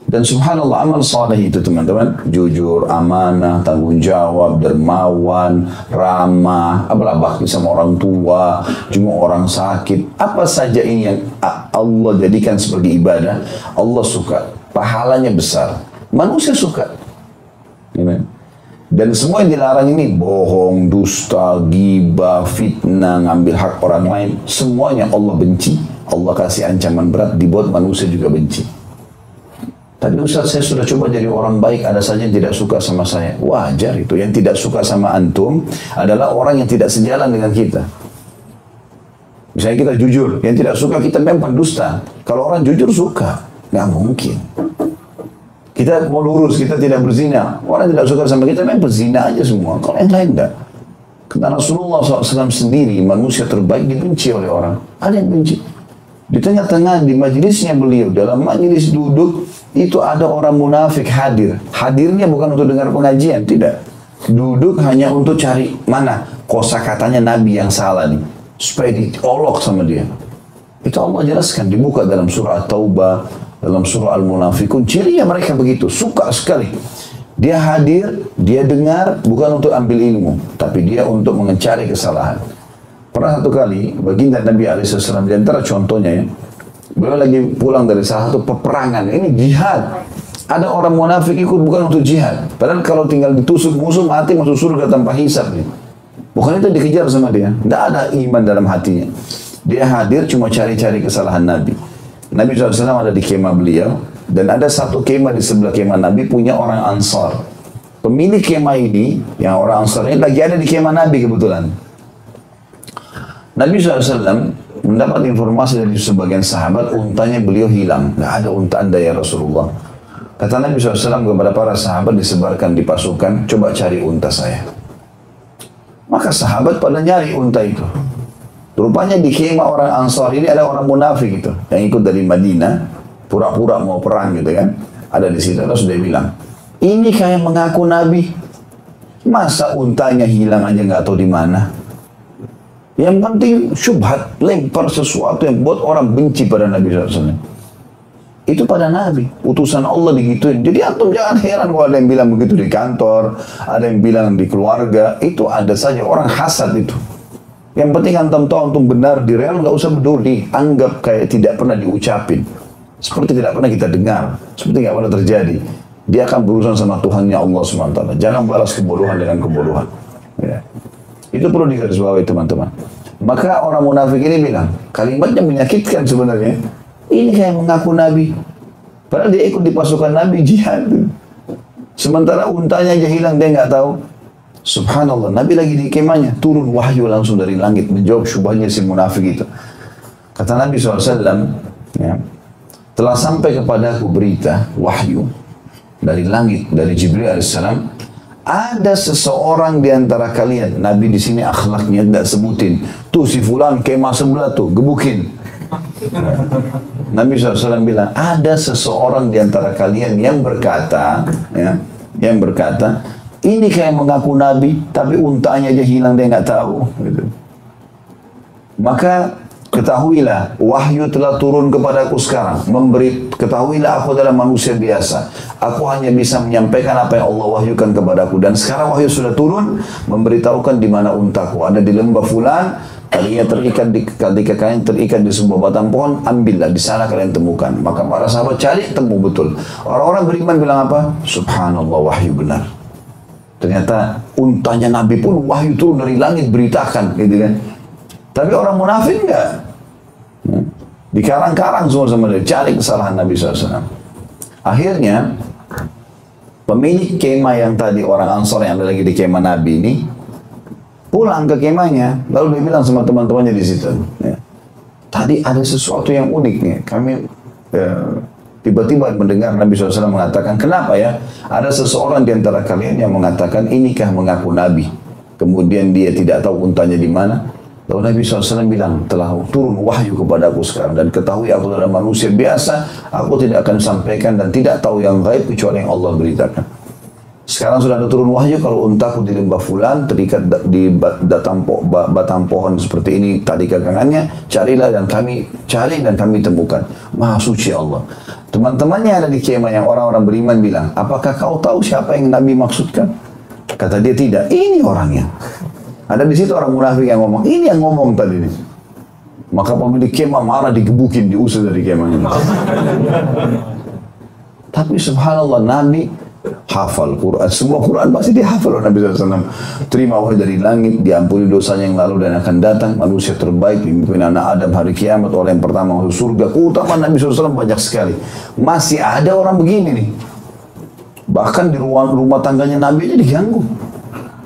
A: Dan subhanallah amal saleh itu teman-teman, jujur, amanah, tanggung jawab, dermawan, ramah, apalah bakti sama orang tua, jenguk orang sakit, apa saja ini yang Allah jadikan sebagai ibadah, Allah suka, pahalanya besar, manusia suka. Dan semua yang dilarang ini, bohong, dusta, ghibah, fitnah, ngambil hak orang lain, semuanya Allah benci. Allah kasih ancaman berat, dibuat manusia juga benci. Tapi Ustaz, saya sudah coba jadi orang baik, ada saja yang tidak suka sama saya. Wajar itu, yang tidak suka sama antum adalah orang yang tidak sejalan dengan kita. Misalnya kita jujur, yang tidak suka kita memang dusta. Kalau orang jujur suka, nggak mungkin. Kita mau lurus, kita tidak berzina. Orang tidak suka sama kita, memang berzina aja semua. Kalau yang lain enggak. Kata Rasulullah SAW sendiri, manusia terbaik dibenci oleh orang. Ada yang benci. Di tengah-tengah, di majelisnya beliau, dalam majelis duduk, itu ada orang munafik hadir. Hadirnya bukan untuk dengar pengajian, tidak. Duduk hanya untuk cari mana kosakatanya Nabi yang salah nih. Supaya diolok sama dia. Itu Allah jelaskan, dibuka dalam surah At-Taubah, dalam surah Al-Munafikun, cirinya mereka begitu, suka sekali. Dia hadir, dia dengar, bukan untuk ambil ilmu, tapi dia untuk mencari kesalahan. Pernah satu kali, baginda Nabi SAW, di antara contohnya ya, beliau lagi pulang dari salah satu peperangan, ini jihad. Ada orang munafik ikut bukan untuk jihad. Padahal kalau tinggal ditusuk musuh, mati masuk surga tanpa hisab. Nih. Bukan itu dikejar sama dia, tidak ada iman dalam hatinya. Dia hadir cuma cari-cari kesalahan Nabi. Nabi SAW ada di kemah beliau, dan ada satu kemah di sebelah kemah Nabi punya orang Ansar. Pemilik kemah ini, yang orang Ansar ini lagi ada di kemah Nabi kebetulan. Nabi SAW mendapat informasi dari sebagian sahabat, untanya beliau hilang. Nggak ada unta Anda ya Rasulullah. Kata Nabi SAW kepada para sahabat, disebarkan di pasukan, coba cari unta saya. Maka sahabat pada nyari unta itu. Rupanya di kemah orang Ansar ini ada orang munafik gitu, yang ikut dari Madinah, pura-pura mau perang gitu kan. Ada di situ, terus dia bilang, ini kayak mengaku Nabi, masa untanya hilang aja nggak tahu di mana. Yang penting syubhat, lempar sesuatu yang buat orang benci pada Nabi SAW. Itu pada Nabi, utusan Allah digituin. Jadi antum jangan heran kalau ada yang bilang begitu di kantor, ada yang bilang di keluarga, itu ada saja orang hasad itu. Yang penting antum tahu antum benar di real, nggak usah peduli, anggap kayak tidak pernah diucapin, seperti tidak pernah kita dengar, seperti nggak pernah terjadi. Dia akan berurusan sama Tuhannya Allah SWT. Jangan balas kebodohan dengan kebodohan. Ya. Itu perlu digarisbawahi teman-teman. Maka orang munafik ini bilang, kalimatnya menyakitkan sebenarnya. Ini kayak mengaku Nabi. Padahal dia ikut di pasukan Nabi jihad. Sementara untanya aja hilang, dia nggak tahu. Subhanallah, Nabi lagi di kemahnya, turun wahyu langsung dari langit menjawab syubhanya si munafik itu. Kata Nabi SAW, ya, telah sampai kepadaku berita wahyu dari langit dari Jibril alaihissalam. Ada seseorang di antara kalian, Nabi di sini akhlaknya tidak sebutin. Tuh si fulan kemah sebelah tuh, gebukin. Nabi SAW bilang, ada seseorang di antara kalian yang berkata, ya, yang berkata, ini kayak mengaku Nabi, tapi untanya aja hilang, dia nggak tahu. Gitu. Maka ketahuilah, wahyu telah turun kepadaku sekarang. Ketahuilah aku adalah manusia biasa. Aku hanya bisa menyampaikan apa yang Allah wahyukan kepadaku. Dan sekarang wahyu sudah turun, memberitahukan di mana untaku. Ada di lembah fulan. Tadinya ketika kalian terikat di sebuah batang pohon, ambillah, di sana kalian temukan. Maka para sahabat cari, temu betul. Orang-orang beriman bilang apa? Subhanallah, wahyu benar. Ternyata untanya Nabi pun wahyu turun dari langit, beritakan, gitu kan. Tapi orang munafik enggak. Dikarang-karang semua sama dia, cari kesalahan Nabi SAW. Akhirnya, pemilik kemah yang tadi, orang Ansor yang ada lagi di kemah Nabi ini, pulang ke kemahnya, lalu dia bilang sama teman-temannya di situ, ya, tadi ada sesuatu yang unik nih. Kami tiba-tiba mendengar Nabi SAW mengatakan, kenapa ya? Ada seseorang di antara kalian yang mengatakan, inikah mengaku Nabi? Kemudian dia tidak tahu untanya di mana. Lalu Nabi SAW bilang, telah turun wahyu kepada aku sekarang, dan ketahui aku adalah manusia biasa, aku tidak akan sampaikan dan tidak tahu yang gaib kecuali yang Allah beritakan. Sekarang sudah ada turun wahyu, kalau untaku di lembah fulan terikat di batang pohon seperti ini tadi kagangannya, carilah dan kami cari dan kami temukan. Maha suci Allah. Teman-temannya ada di kemah yang orang-orang beriman bilang, apakah kau tahu siapa yang Nabi maksudkan? Kata dia, tidak, ini orangnya. Ada di situ orang munafik yang ngomong, ini yang ngomong tadi nih. Maka pemilik kemah marah, digebukin, diusir dari kemahnya. Tapi subhanallah, Nabi hafal Quran, semua Quran pasti dihafal oleh Nabi SAW. Terima wahyu dari langit, diampuni dosanya yang lalu dan akan datang, manusia terbaik, pemimpin anak Adam hari kiamat, orang yang pertama masuk surga. Keutamaan Nabi SAW banyak sekali. Masih ada orang begini nih. Bahkan di rumah tangganya Nabi aja diganggu.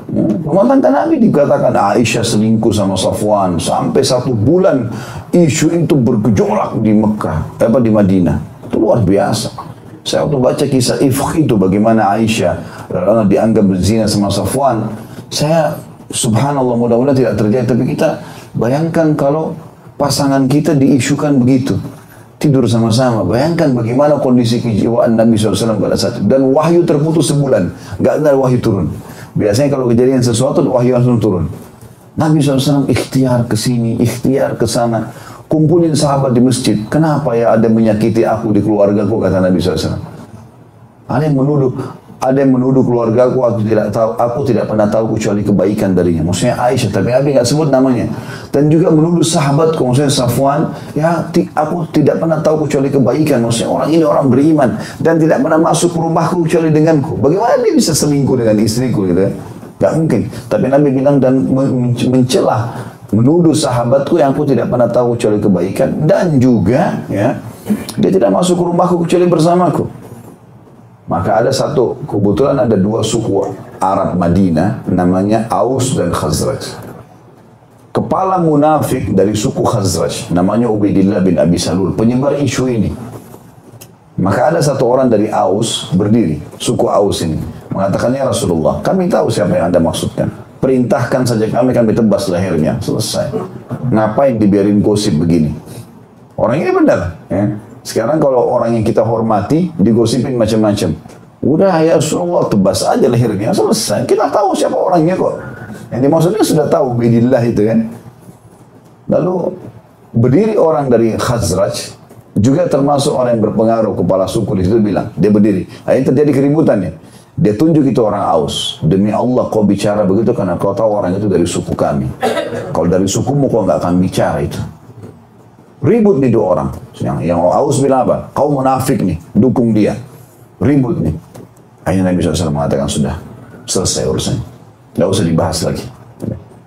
A: Ya, rumah tangga Nabi dikatakan Aisyah selingkuh sama Safwan, sampai 1 bulan isu itu bergejolak di Mekah, di Madinah. Itu luar biasa. Saya waktu baca kisah ifk itu, bagaimana Aisyah dianggap berzina sama Safwan, saya subhanallah, mudah-mudahan tidak terjadi, tapi kita bayangkan kalau pasangan kita diisukan begitu, tidur sama-sama, bayangkan bagaimana kondisi kejiwaan Nabi SAW pada saat itu. Dan wahyu terputus sebulan, nggak ada wahyu turun. Biasanya kalau kejadian sesuatu, wahyu langsung turun. Nabi SAW ikhtiar ke sini, ikhtiar ke sana. Kumpulin sahabat di masjid. Kenapa ya ada menyakiti aku di keluargaku, kata Nabi SAW. Ada yang menuduh keluargaku, aku tidak pernah tahu kecuali kebaikan darinya. Maksudnya Aisyah, tapi Nabi nggak sebut namanya. Dan juga menuduh sahabatku, maksudnya Safwan, ya aku tidak pernah tahu kecuali kebaikan. Maksudnya orang ini orang beriman dan tidak pernah masuk ke rumahku kecuali denganku. Bagaimana dia bisa selingkuh dengan istriku, gitu ya? Gak mungkin. Tapi Nabi bilang dan mencelah, menuduh sahabatku yang aku tidak pernah tahu kecuali kebaikan, dan juga ya dia tidak masuk ke rumahku kecuali bersamaku. Maka ada kebetulan ada 2 suku Arab Madinah, namanya Aus dan Khazraj. Kepala munafik dari suku Khazraj, namanya Ubaidillah bin Abi Salul, penyebar isu ini. Maka ada 1 orang dari Aus berdiri, suku Aus ini, mengatakan, ya Rasulullah, kami tahu siapa yang Anda maksudkan. Perintahkan saja kami tebas lehernya. Selesai. Ngapain dibiarin gosip begini? Orang ini benar. Ya. Sekarang kalau orang yang kita hormati, digosipin macam-macam. Udah ya Rasulullah, tebas aja lehernya. Selesai. Kita tahu siapa orangnya kok. Yang dimaksudnya sudah tahu, bidillah itu kan. Lalu berdiri orang dari Khazraj, Juga termasuk orang yang berpengaruh, kepala suku di situ bilang, dia berdiri. Akhirnya terjadi keributan ya. Dia tunjuk itu orang Aus. Demi Allah kau bicara begitu karena kau tahu orang itu dari suku kami. Kalau dari sukumu kau nggak akan bicara itu. Ribut nih dua orang. Yang Aus bilang apa? Kau munafik nih, dukung dia. Ribut nih. Akhirnya Nabi SAW mengatakan sudah selesai urusannya. Nggak usah dibahas lagi.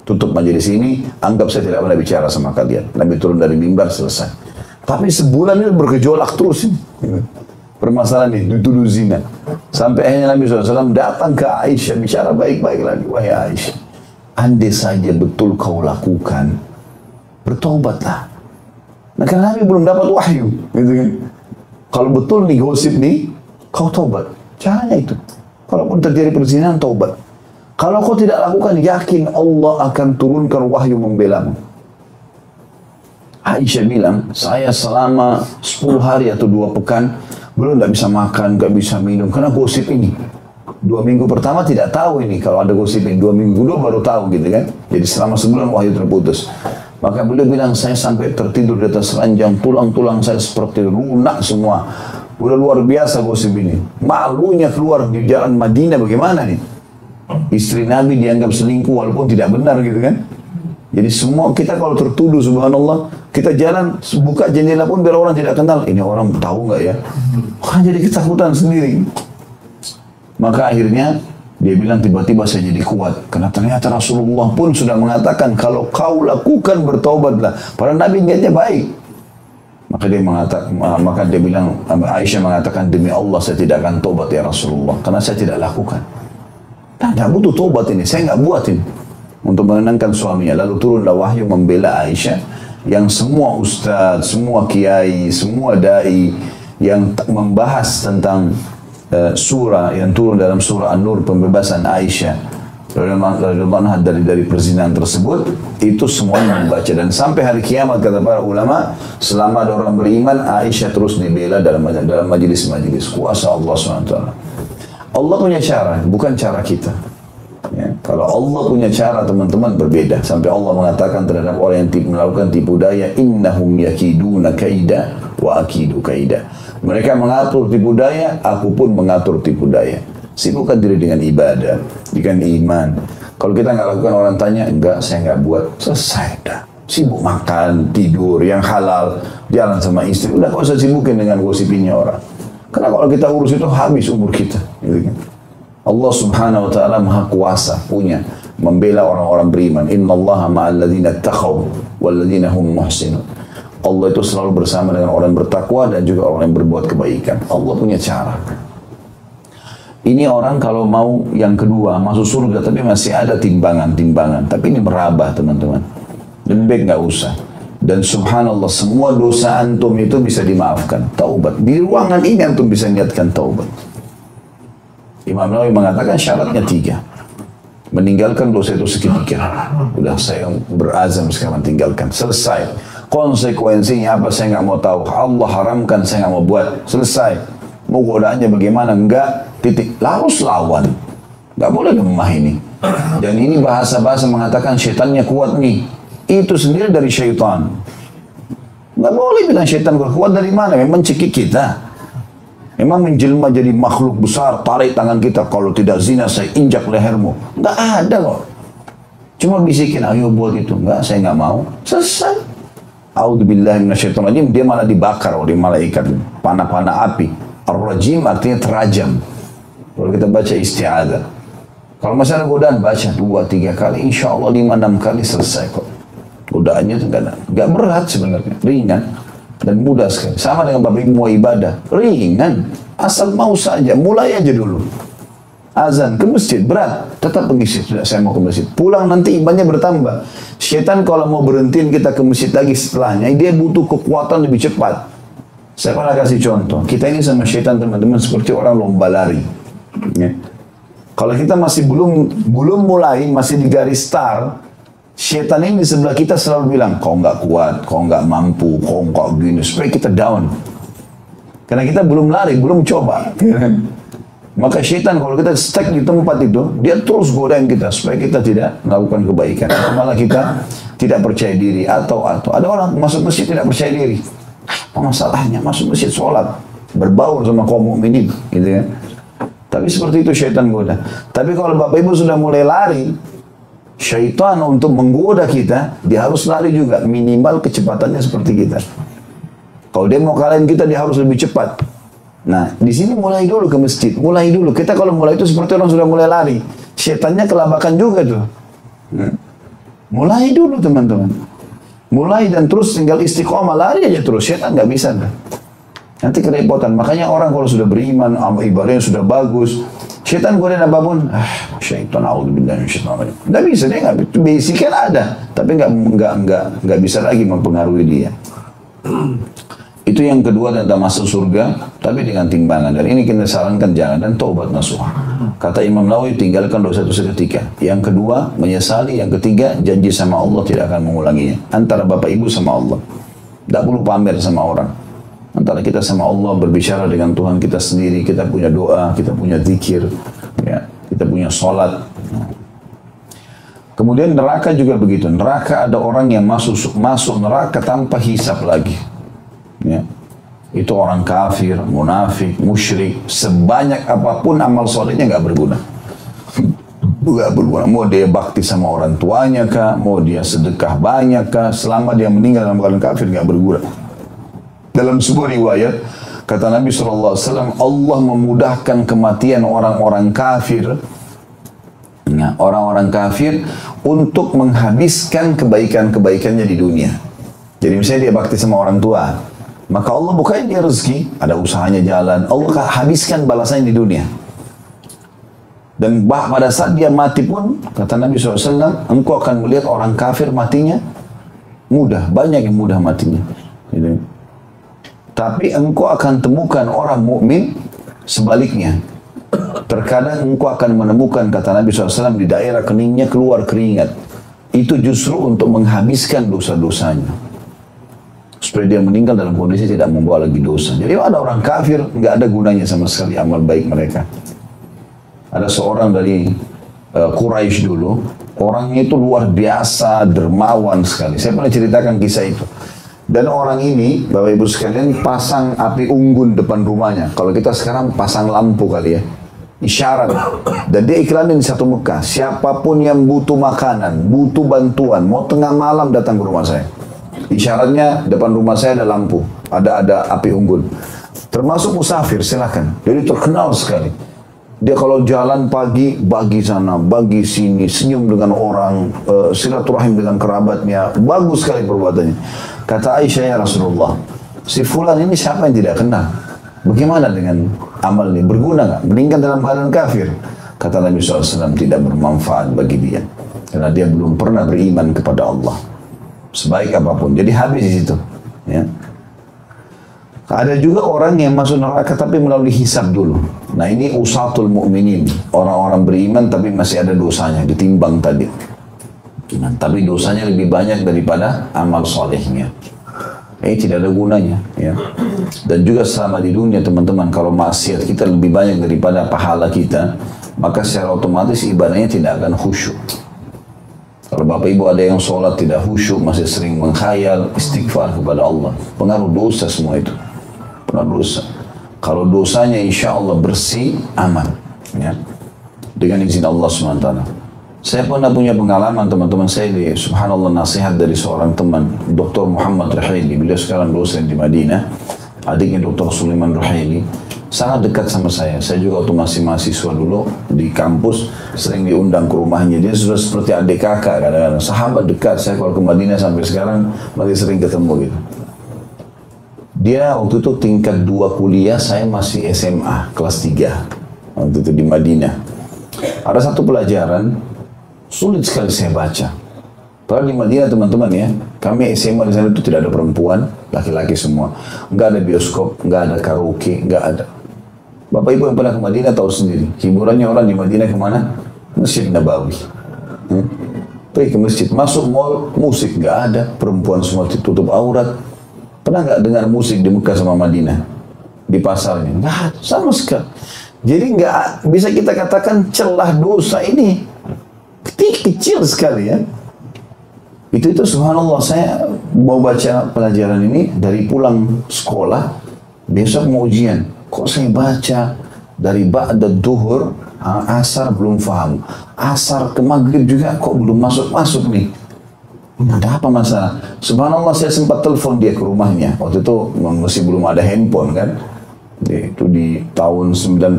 A: Tutup majelis ini, anggap saya tidak pernah bicara sama kalian. Nabi turun dari mimbar, selesai. Tapi sebulan ini bergejolak terus ini. Permasalahan ini, dituduh zina. Sampai akhirnya Nabi SAW datang ke Aisyah, bicara baik-baik lagi. Wahai Aisyah, andai saja betul kau lakukan, bertobatlah. Nah karena Nabi belum dapat wahyu. Gitu kan? Kalau betul nih gosip nih, kau tobat. Caranya itu. Kalaupun terjadi perzinahan, tobat. Kalau kau tidak lakukan, yakin Allah akan turunkan wahyu membelamu. Aisyah bilang, saya selama 10 hari atau 2 pekan, belum tidak bisa makan, tidak bisa minum, karena gosip ini. 2 minggu pertama tidak tahu ini, kalau ada gosip ini. 2 minggu kedua baru tahu gitu kan. Jadi selama sebulan wahyu terputus. Maka beliau bilang, saya sampai tertidur di atas ranjang, tulang-tulang saya seperti lunak semua. Udah luar biasa gosip ini. Malunya keluar di jalan Madinah bagaimana nih? Istri Nabi dianggap selingkuh walaupun tidak benar gitu kan. Jadi semua kita kalau tertuduh subhanallah, kita jalan buka jendela pun biar orang tidak kenal. Ini orang tahu nggak ya? Kan jadi ketakutan sendiri. Maka akhirnya dia bilang tiba-tiba saya jadi kuat. Karena ternyata Rasulullah pun sudah mengatakan kalau kau lakukan bertaubatlah. Padahal Nabi niatnya baik. Maka dia bilang, Aisyah mengatakan demi Allah saya tidak akan tobat ya Rasulullah. Karena saya tidak lakukan. Nah, tidak butuh tobat ini, saya nggak buat ini. Untuk menenangkan suaminya. Lalu turunlah wahyu membela Aisyah. Yang semua ustadz, semua kiai, semua da'i yang membahas tentang surah yang turun dalam surah An-Nur, pembebasan Aisyah dari perzinahan tersebut, itu semuanya membaca. Dan sampai hari kiamat kata para ulama, selama ada orang beriman, Aisyah terus dibela dalam majelis-majelis. Kuasa Allah SWT. Allah punya cara, bukan cara kita. Ya, kalau Allah punya cara teman-teman berbeda. Sampai Allah mengatakan terhadap orang yang melakukan tipu daya, innahum yakiduna kaida wa akidu kaida. Mereka mengatur tipu daya, aku pun mengatur tipu daya. Sibukkan diri dengan ibadah, dengan iman. Kalau kita nggak lakukan, orang tanya, enggak, saya nggak buat. Selesai dah. Sibuk makan, tidur, yang halal, jalan sama istri. Udah kok usah sibukin dengan gosipinnya orang. Karena kalau kita urus itu habis umur kita. Gitu kan? Allah Subhanahu wa taala Maha Kuasa, punya membela orang-orang beriman. Innallaha ma'al ladzina taqaw wal ladzina hum muhsinun. Allah itu selalu bersama dengan orang yang bertakwa dan juga orang yang berbuat kebaikan. Allah punya cara. Ini orang kalau mau yang kedua masuk surga tapi masih ada timbangan. Tapi ini merabah teman-teman. Lebih baik nggak usah. Dan subhanallah semua dosa antum itu bisa dimaafkan. Taubat. Di ruangan ini antum bisa niatkan taubat. Imam Nawawi mengatakan syaratnya 3. Meninggalkan dosa itu seketika. Udah saya berazam sekarang tinggalkan. Selesai. Konsekuensinya apa saya nggak mau tahu. Allah haramkan saya nggak mau buat. Selesai. Mau godaannya bagaimana? Enggak. Titik. Harus lawan. Nggak boleh lemah ini. Dan ini bahasa-bahasa mengatakan syaitannya kuat nih. Itu sendiri dari syaitan. Nggak boleh bilang syaitan kuat dari mana? Memang cekik kita. Memang menjelma jadi makhluk besar, tarik tangan kita. Kalau tidak zina, saya injak lehermu. Nggak ada kok. Cuma bisikin, ayo buat itu. Nggak, saya nggak mau. Selesai. A'udzubillahi minasyaitonirrajim. Dia malah dibakar oleh malaikat. Panah-panah api. Ar-rajim artinya terajam. Kalau kita baca isti'adzah. Kalau masalah godaan, baca 2-3 kali. Insya Allah 5-6 kali selesai kok. Godaannya itu nggak berat sebenarnya. Ringan. Dan mudah sekali. Sama dengan bab ilmu ibadah. Ringan. Asal mau saja. Mulai aja dulu. Azan ke masjid. Berat. Tetap pergi sudah saya mau ke masjid. Pulang nanti imannya bertambah. Syaitan kalau mau berhentiin kita ke masjid lagi setelahnya, dia butuh kekuatan lebih cepat. Saya pernah kasih contoh. Kita ini sama syaitan teman-teman seperti orang lomba lari. Ya. Kalau kita masih belum mulai, masih di garis start, syaitan ini di sebelah kita selalu bilang, kau nggak kuat, kau nggak mampu, kau nggak gini, supaya kita down. Karena kita belum lari, belum coba. Maka syaitan kalau kita stuck di tempat itu, dia terus godain kita supaya kita tidak melakukan kebaikan. Atau malah kita tidak percaya diri atau ada orang masuk masjid tidak percaya diri. Apa masalahnya masuk masjid sholat, berbaur sama kaum mukminin, gitu ya. Tapi seperti itu syaitan goda. Tapi kalau Bapak Ibu sudah mulai lari, syaitan untuk menggoda kita, dia harus lari juga, minimal kecepatannya seperti kita. Kalau dia mau kalahin kita, dia harus lebih cepat. Nah, di sini mulai dulu ke masjid, mulai dulu. Kita kalau mulai itu seperti orang sudah mulai lari, syaitannya kelabakan juga tuh. Mulai dulu teman-teman. Mulai dan terus tinggal istiqomah, lari aja terus, syaitan nggak bisa dah. Nanti kerepotan. Makanya orang kalau sudah beriman, ibadahnya sudah bagus, syaitan godain apapun, syaitan a'udzubillahi minasyaitonir rajim. Nggak bisa, dia nggak, basicnya ada, tapi nggak bisa lagi mempengaruhi dia. Itu yang kedua tentang masuk surga, tapi dengan timbangan. Dan ini kita sarankan jangan, dan taubat nasuh. Kata Imam Nawawi, tinggalkan dosa itu seketika. Yang kedua, menyesali. Yang ketiga, janji sama Allah tidak akan mengulanginya. Antara bapak ibu sama Allah. Tidak perlu pamer sama orang. Antara kita sama Allah, berbicara dengan Tuhan kita sendiri. Kita punya doa, kita punya zikir, ya, kita punya sholat. Kemudian neraka juga begitu. Neraka ada orang yang masuk neraka tanpa hisab lagi. Ya. Itu orang kafir, munafik, musyrik, sebanyak apapun amal solehnya nggak berguna. Nggak berguna. Mau dia bakti sama orang tuanya kah, mau dia sedekah banyak kah, selama dia meninggal dalam keadaan kafir nggak berguna. Dalam sebuah riwayat kata Nabi SAW, Allah memudahkan kematian orang-orang kafir. Nah, orang-orang kafir untuk menghabiskan kebaikan-kebaikannya di dunia. Jadi misalnya dia bakti sama orang tua, maka Allah bukain dia rezeki, ada usahanya jalan, Allah habiskan balasannya di dunia. Dan pada saat dia mati pun, kata Nabi SAW, engkau akan melihat orang kafir matinya mudah, banyak yang mudah matinya. Gitu. Tapi engkau akan temukan orang mukmin sebaliknya. Terkadang engkau akan menemukan, kata Nabi SAW, di daerah keningnya keluar keringat. Itu justru untuk menghabiskan dosa-dosanya. Supaya dia meninggal dalam kondisi tidak membawa lagi dosa. Jadi ada orang kafir, nggak ada gunanya sama sekali amal baik mereka. Ada seorang dari Quraisy dulu, orangnya itu luar biasa, dermawan sekali. Saya pernah ceritakan kisah itu. Dan orang ini, Bapak Ibu sekalian, pasang api unggun depan rumahnya. Kalau kita sekarang pasang lampu kali ya. Isyarat. Dan dia iklanin di satu Mekah. Siapapun yang butuh makanan, butuh bantuan, mau tengah malam datang ke rumah saya. Isyaratnya depan rumah saya ada lampu, ada api unggun. Termasuk musafir, silakan. Jadi terkenal sekali. Dia kalau jalan pagi, bagi sana, bagi sini, senyum dengan orang, silaturahim dengan kerabatnya, bagus sekali perbuatannya. Kata Aisyah, ya Rasulullah, si fulan ini siapa yang tidak kenal? Bagaimana dengan amal ini? Berguna nggak? Meninggal dalam keadaan kafir. Kata Nabi SAW, tidak bermanfaat bagi dia. Karena dia belum pernah beriman kepada Allah. Sebaik apapun, jadi habis di situ. Ya. Ada juga orang yang masuk neraka tapi melalui hisab dulu. Nah ini usatul mu'minin, orang-orang beriman tapi masih ada dosanya, ditimbang tadi. Nah, tapi dosanya lebih banyak daripada amal solehnya. Ini tidak ada gunanya. Ya. Dan juga selama di dunia teman-teman, kalau maksiat kita lebih banyak daripada pahala kita, maka secara otomatis ibadahnya tidak akan khusyuk. Kalau Bapak Ibu ada yang sholat tidak khusyuk, masih sering menghayal, istighfar kepada Allah. Pengaruh dosa semua itu. Pengaruh dosa. Kalau dosanya insya Allah bersih, aman. Ya. Dengan izin Allah SWT. Saya pernah punya pengalaman teman-teman saya di subhanallah nasihat dari seorang teman, Dr. Muhammad Ruhaili. Beliau sekarang dosen di Madinah. Adiknya Dr. Sulaiman Ruhaili. Sangat dekat sama saya. Saya juga waktu masih mahasiswa dulu di kampus sering diundang ke rumahnya. Dia sudah seperti adik kakak kadang-kadang. Sahabat dekat. Saya kalau ke Madinah sampai sekarang masih sering ketemu gitu. Dia waktu itu tingkat 2 kuliah, saya masih SMA kelas 3. Waktu itu di Madinah. Ada satu pelajaran sulit sekali saya baca. Padahal di Madinah teman-teman ya, kami SMA di sana itu tidak ada perempuan, laki-laki semua. Nggak ada bioskop, nggak ada karaoke, nggak ada. Bapak Ibu yang pernah ke Madinah tahu sendiri, hiburannya orang di Madinah kemana? Masjid Nabawi. Pergi ke masjid, masuk mall, musik nggak ada, perempuan semua tutup aurat. Pernah nggak dengar musik di Mekah sama Madinah? Di pasarnya? Nggak ada, sama sekali. Jadi nggak bisa kita katakan celah dosa ini kecil sekali ya. Itu subhanallah, saya mau baca pelajaran ini dari pulang sekolah, besok mau ujian. Kok saya baca dari ba'da duhur, asar belum paham. Asar ke maghrib juga kok belum masuk-masuk nih. Ada apa masalah? Subhanallah, saya sempat telepon dia ke rumahnya. Waktu itu masih belum ada handphone kan. Itu di tahun 92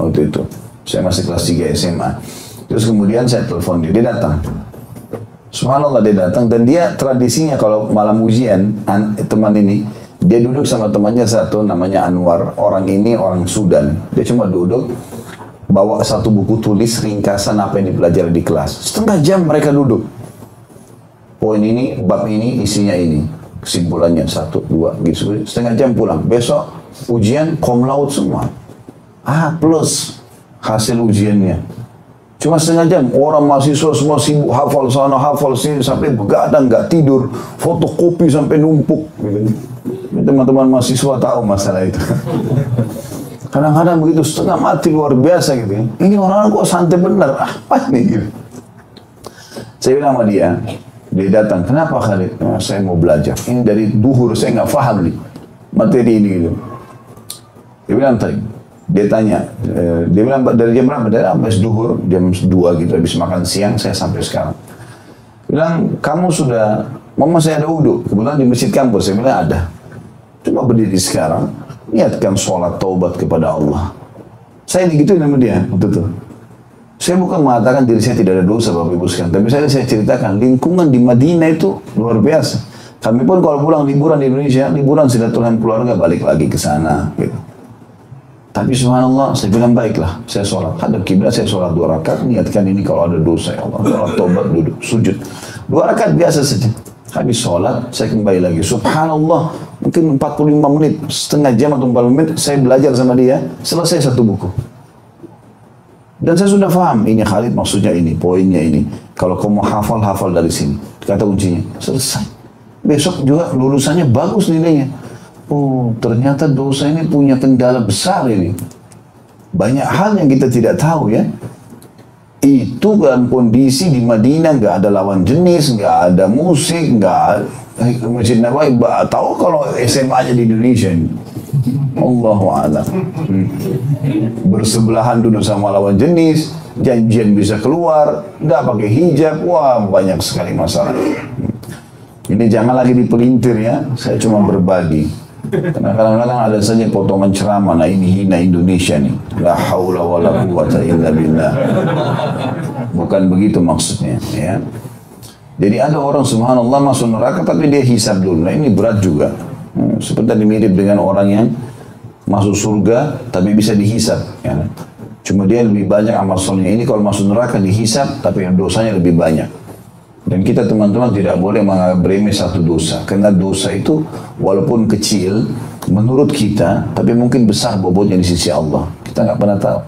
A: waktu itu. Saya masih kelas 3 SMA. Terus kemudian saya telepon dia datang. Subhanallah, dia datang dan dia tradisinya kalau malam ujian, teman ini, dia duduk sama temannya satu namanya Anwar. Orang ini orang Sudan. Dia cuma duduk, bawa satu buku tulis ringkasan apa yang dipelajari di kelas. Setengah jam mereka duduk. Poin ini, bab ini, isinya ini. Kesimpulannya 1, 2, gitu. Setengah jam pulang. Besok ujian cum laude semua. A plus hasil ujiannya. Cuma setengah jam, orang mahasiswa semua sibuk hafal sana, hafal sini, sampai begadang, nggak tidur, fotokopi sampai numpuk. Teman-teman mahasiswa tahu masalah itu. Kadang-kadang begitu, setengah mati luar biasa gitu. Ini orang-orang kok santai benar, apa ini gitu. Saya bilang sama dia datang, kenapa Khalid? Nah, saya mau belajar. Ini dari duhur, saya nggak paham nih materi ini gitu. Dia bilang dia tanya, dia bilang dari jam berapa? Dari habis duhur, jam 2 gitu, habis makan siang, saya sampai sekarang. Dia bilang, kamu sudah, mama saya ada wudhu, kebetulan di masjid kampus, saya bilang ada. Cuma berdiri sekarang, niatkan sholat taubat kepada Allah. Saya digituin sama dia, waktu itu. Saya bukan mengatakan diri saya tidak ada dosa, Bapak Ibu sekalian, tapi saya ceritakan, lingkungan di Madinah itu luar biasa. Kami pun kalau pulang liburan di Indonesia, liburan silaturahmi keluarga, balik lagi ke sana, gitu. Tapi subhanallah, saya bilang baiklah, saya sholat. Hadap kiblat, saya sholat 2 rakaat, niatkan ini kalau ada dosa, ya Allah. Sholat tobat, duduk, sujud. 2 rakaat biasa saja. Habis sholat, saya kembali lagi. Subhanallah, mungkin 45 menit, setengah jam atau 40 menit, saya belajar sama dia, selesai 1 buku. Dan saya sudah paham, ini Khalid maksudnya ini, poinnya ini. Kalau kamu hafal, hafal dari sini. Kata kuncinya, selesai. Besok juga lulusannya bagus nilainya. Oh, ternyata dosa ini punya kendala besar ini. Banyak hal yang kita tidak tahu ya. Itu dalam kondisi di Madinah nggak ada lawan jenis, nggak ada musik, nggak Masjid Nabawi. Tahu kalau SMA-nya di Indonesia ini. Allahu a'lam. Bersebelahan duduk sama lawan jenis, janjian bisa keluar, nggak pakai hijab, wah banyak sekali masalah. Ini jangan lagi dipelintir ya. Saya cuma berbagi. Karena kadang-kadang ada saja potongan ceramah, nah ini hina Indonesia nih. La haula wa la quwata illa billah. Bukan begitu maksudnya ya. Jadi ada orang subhanallah masuk neraka tapi dia hisab dulu. Nah ini berat juga. Seperti mirip dengan orang yang masuk surga tapi bisa dihisab ya. Cuma dia lebih banyak amal solehnya. Ini kalau masuk neraka dihisab tapi dosanya lebih banyak. Dan kita teman-teman tidak boleh menganggap remeh satu dosa. Karena dosa itu walaupun kecil menurut kita, tapi mungkin besar bobotnya di sisi Allah. Kita nggak pernah tahu.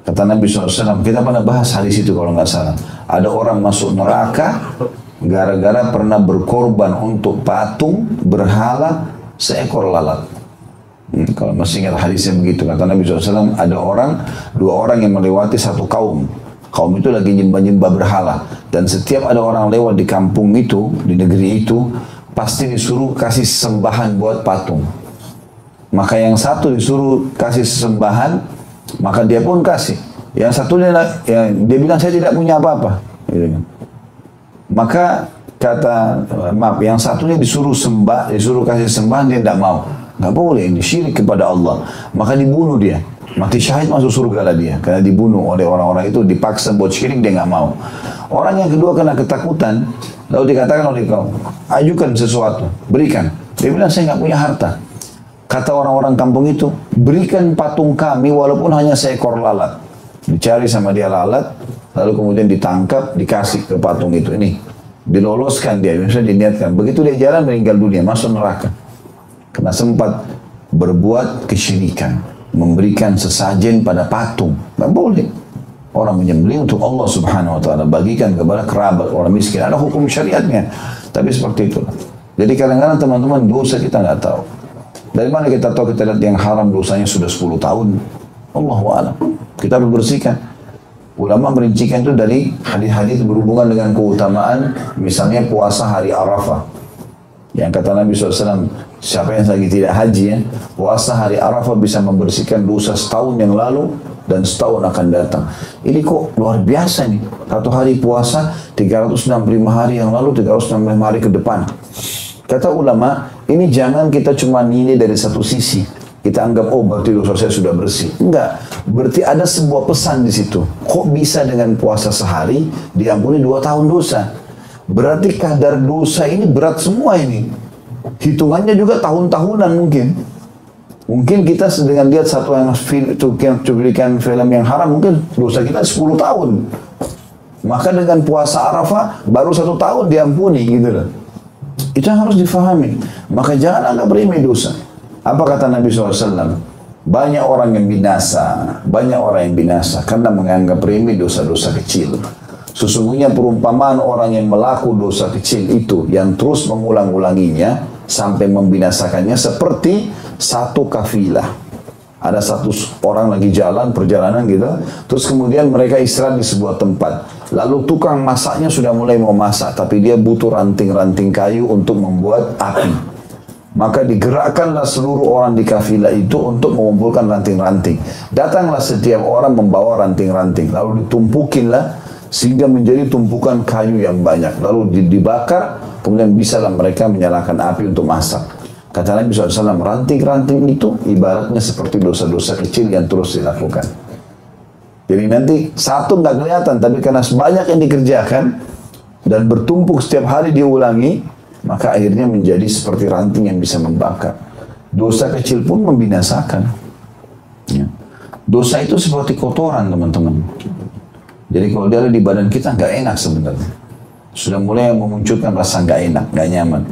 A: Kata Nabi SAW, kita pernah bahas hadis itu kalau nggak salah. Ada orang masuk neraka gara-gara pernah berkorban untuk patung berhala seekor lalat. Kalau masih ingat hadisnya begitu, kata Nabi SAW, ada dua orang yang melewati satu kaum. Kaum itu lagi nyembah-nyembah berhala. Dan setiap ada orang lewat di kampung itu, di negeri itu, pasti disuruh kasih sesembahan buat patung. Maka yang satu disuruh kasih sesembahan, maka dia pun kasih. Yang satunya, dia bilang saya tidak punya apa-apa. Maka yang satunya disuruh disuruh kasih sembahan, dia tidak mau. Nggak boleh, ini syirik kepada Allah. Maka dibunuh dia. Mati syahid masuk surga lah dia. Karena dibunuh oleh orang-orang itu, dipaksa buat syirik, dia nggak mau. Orang yang kedua kena ketakutan, lalu dikatakan oleh kaum, ajukan sesuatu, berikan. Dia bilang saya nggak punya harta. Kata orang-orang kampung itu, berikan patung kami walaupun hanya seekor lalat. Dicari sama dia lalat, lalu kemudian ditangkap, dikasih ke patung itu. Ini diloloskan dia, misalnya diniatkan. Begitu dia jalan meninggal dunia, masuk neraka. Karena sempat berbuat kesyirikan. Memberikan sesajen pada patung. Nggak boleh. Orang menyembelih untuk Allah subhanahu wa ta'ala. Bagikan kepada kerabat, orang miskin. Ada hukum syariatnya. Tapi seperti itu. Jadi kadang-kadang teman-teman dosa kita nggak tahu. Dari mana kita tahu? Kita lihat yang haram dosanya sudah 10 tahun. Allahu a'lam. Kita bersihkan. Ulama merincikan itu dari hadis-hadis berhubungan dengan keutamaan, misalnya puasa hari Arafah. Yang kata Nabi SAW, siapa yang lagi tidak haji ya, puasa hari Arafah bisa membersihkan dosa setahun yang lalu dan setahun akan datang. Ini kok luar biasa nih. Satu hari puasa 365 hari yang lalu, 365 hari ke depan. Kata ulama, ini jangan kita cuma nilai dari satu sisi. Kita anggap, oh berarti dosa saya sudah bersih. Enggak, berarti ada sebuah pesan di situ. Kok bisa dengan puasa sehari diampuni 2 tahun dosa? Berarti kadar dosa ini berat semua ini. Hitungannya juga tahun-tahunan mungkin. Mungkin kita sedang lihat satu yang cuplikan film yang haram, mungkin dosa kita 10 tahun. Maka dengan puasa Arafah baru 1 tahun diampuni gitu loh. Itu yang harus difahami. Maka jangan anggap remeh dosa. Apa kata Nabi SAW? Banyak orang yang binasa karena menganggap remeh dosa-dosa kecil. Sesungguhnya perumpamaan orang yang melakukan dosa kecil itu yang terus mengulang-ulanginya sampai membinasakannya seperti satu kafilah. Ada satu orang lagi jalan perjalanan gitu, terus kemudian mereka istirahat di sebuah tempat. Lalu tukang masaknya sudah mulai mau masak, tapi dia butuh ranting-ranting kayu untuk membuat api. Maka digerakkanlah seluruh orang di kafilah itu untuk mengumpulkan ranting-ranting. Datanglah setiap orang membawa ranting-ranting, lalu ditumpukinlah sehingga menjadi tumpukan kayu yang banyak. Lalu dibakar, kemudian bisalah mereka menyalakan api untuk masak. Kata Nabi SAW, ranting-ranting itu ibaratnya seperti dosa-dosa kecil yang terus dilakukan. Jadi nanti satu nggak kelihatan, tapi karena banyak yang dikerjakan dan bertumpuk setiap hari diulangi, maka akhirnya menjadi seperti ranting yang bisa membakar. Dosa kecil pun membinasakan. Ya. Dosa itu seperti kotoran, teman-teman. Jadi kalau dia ada di badan kita nggak enak sebenarnya. Sudah mulai memunculkan rasa nggak enak, nggak nyaman.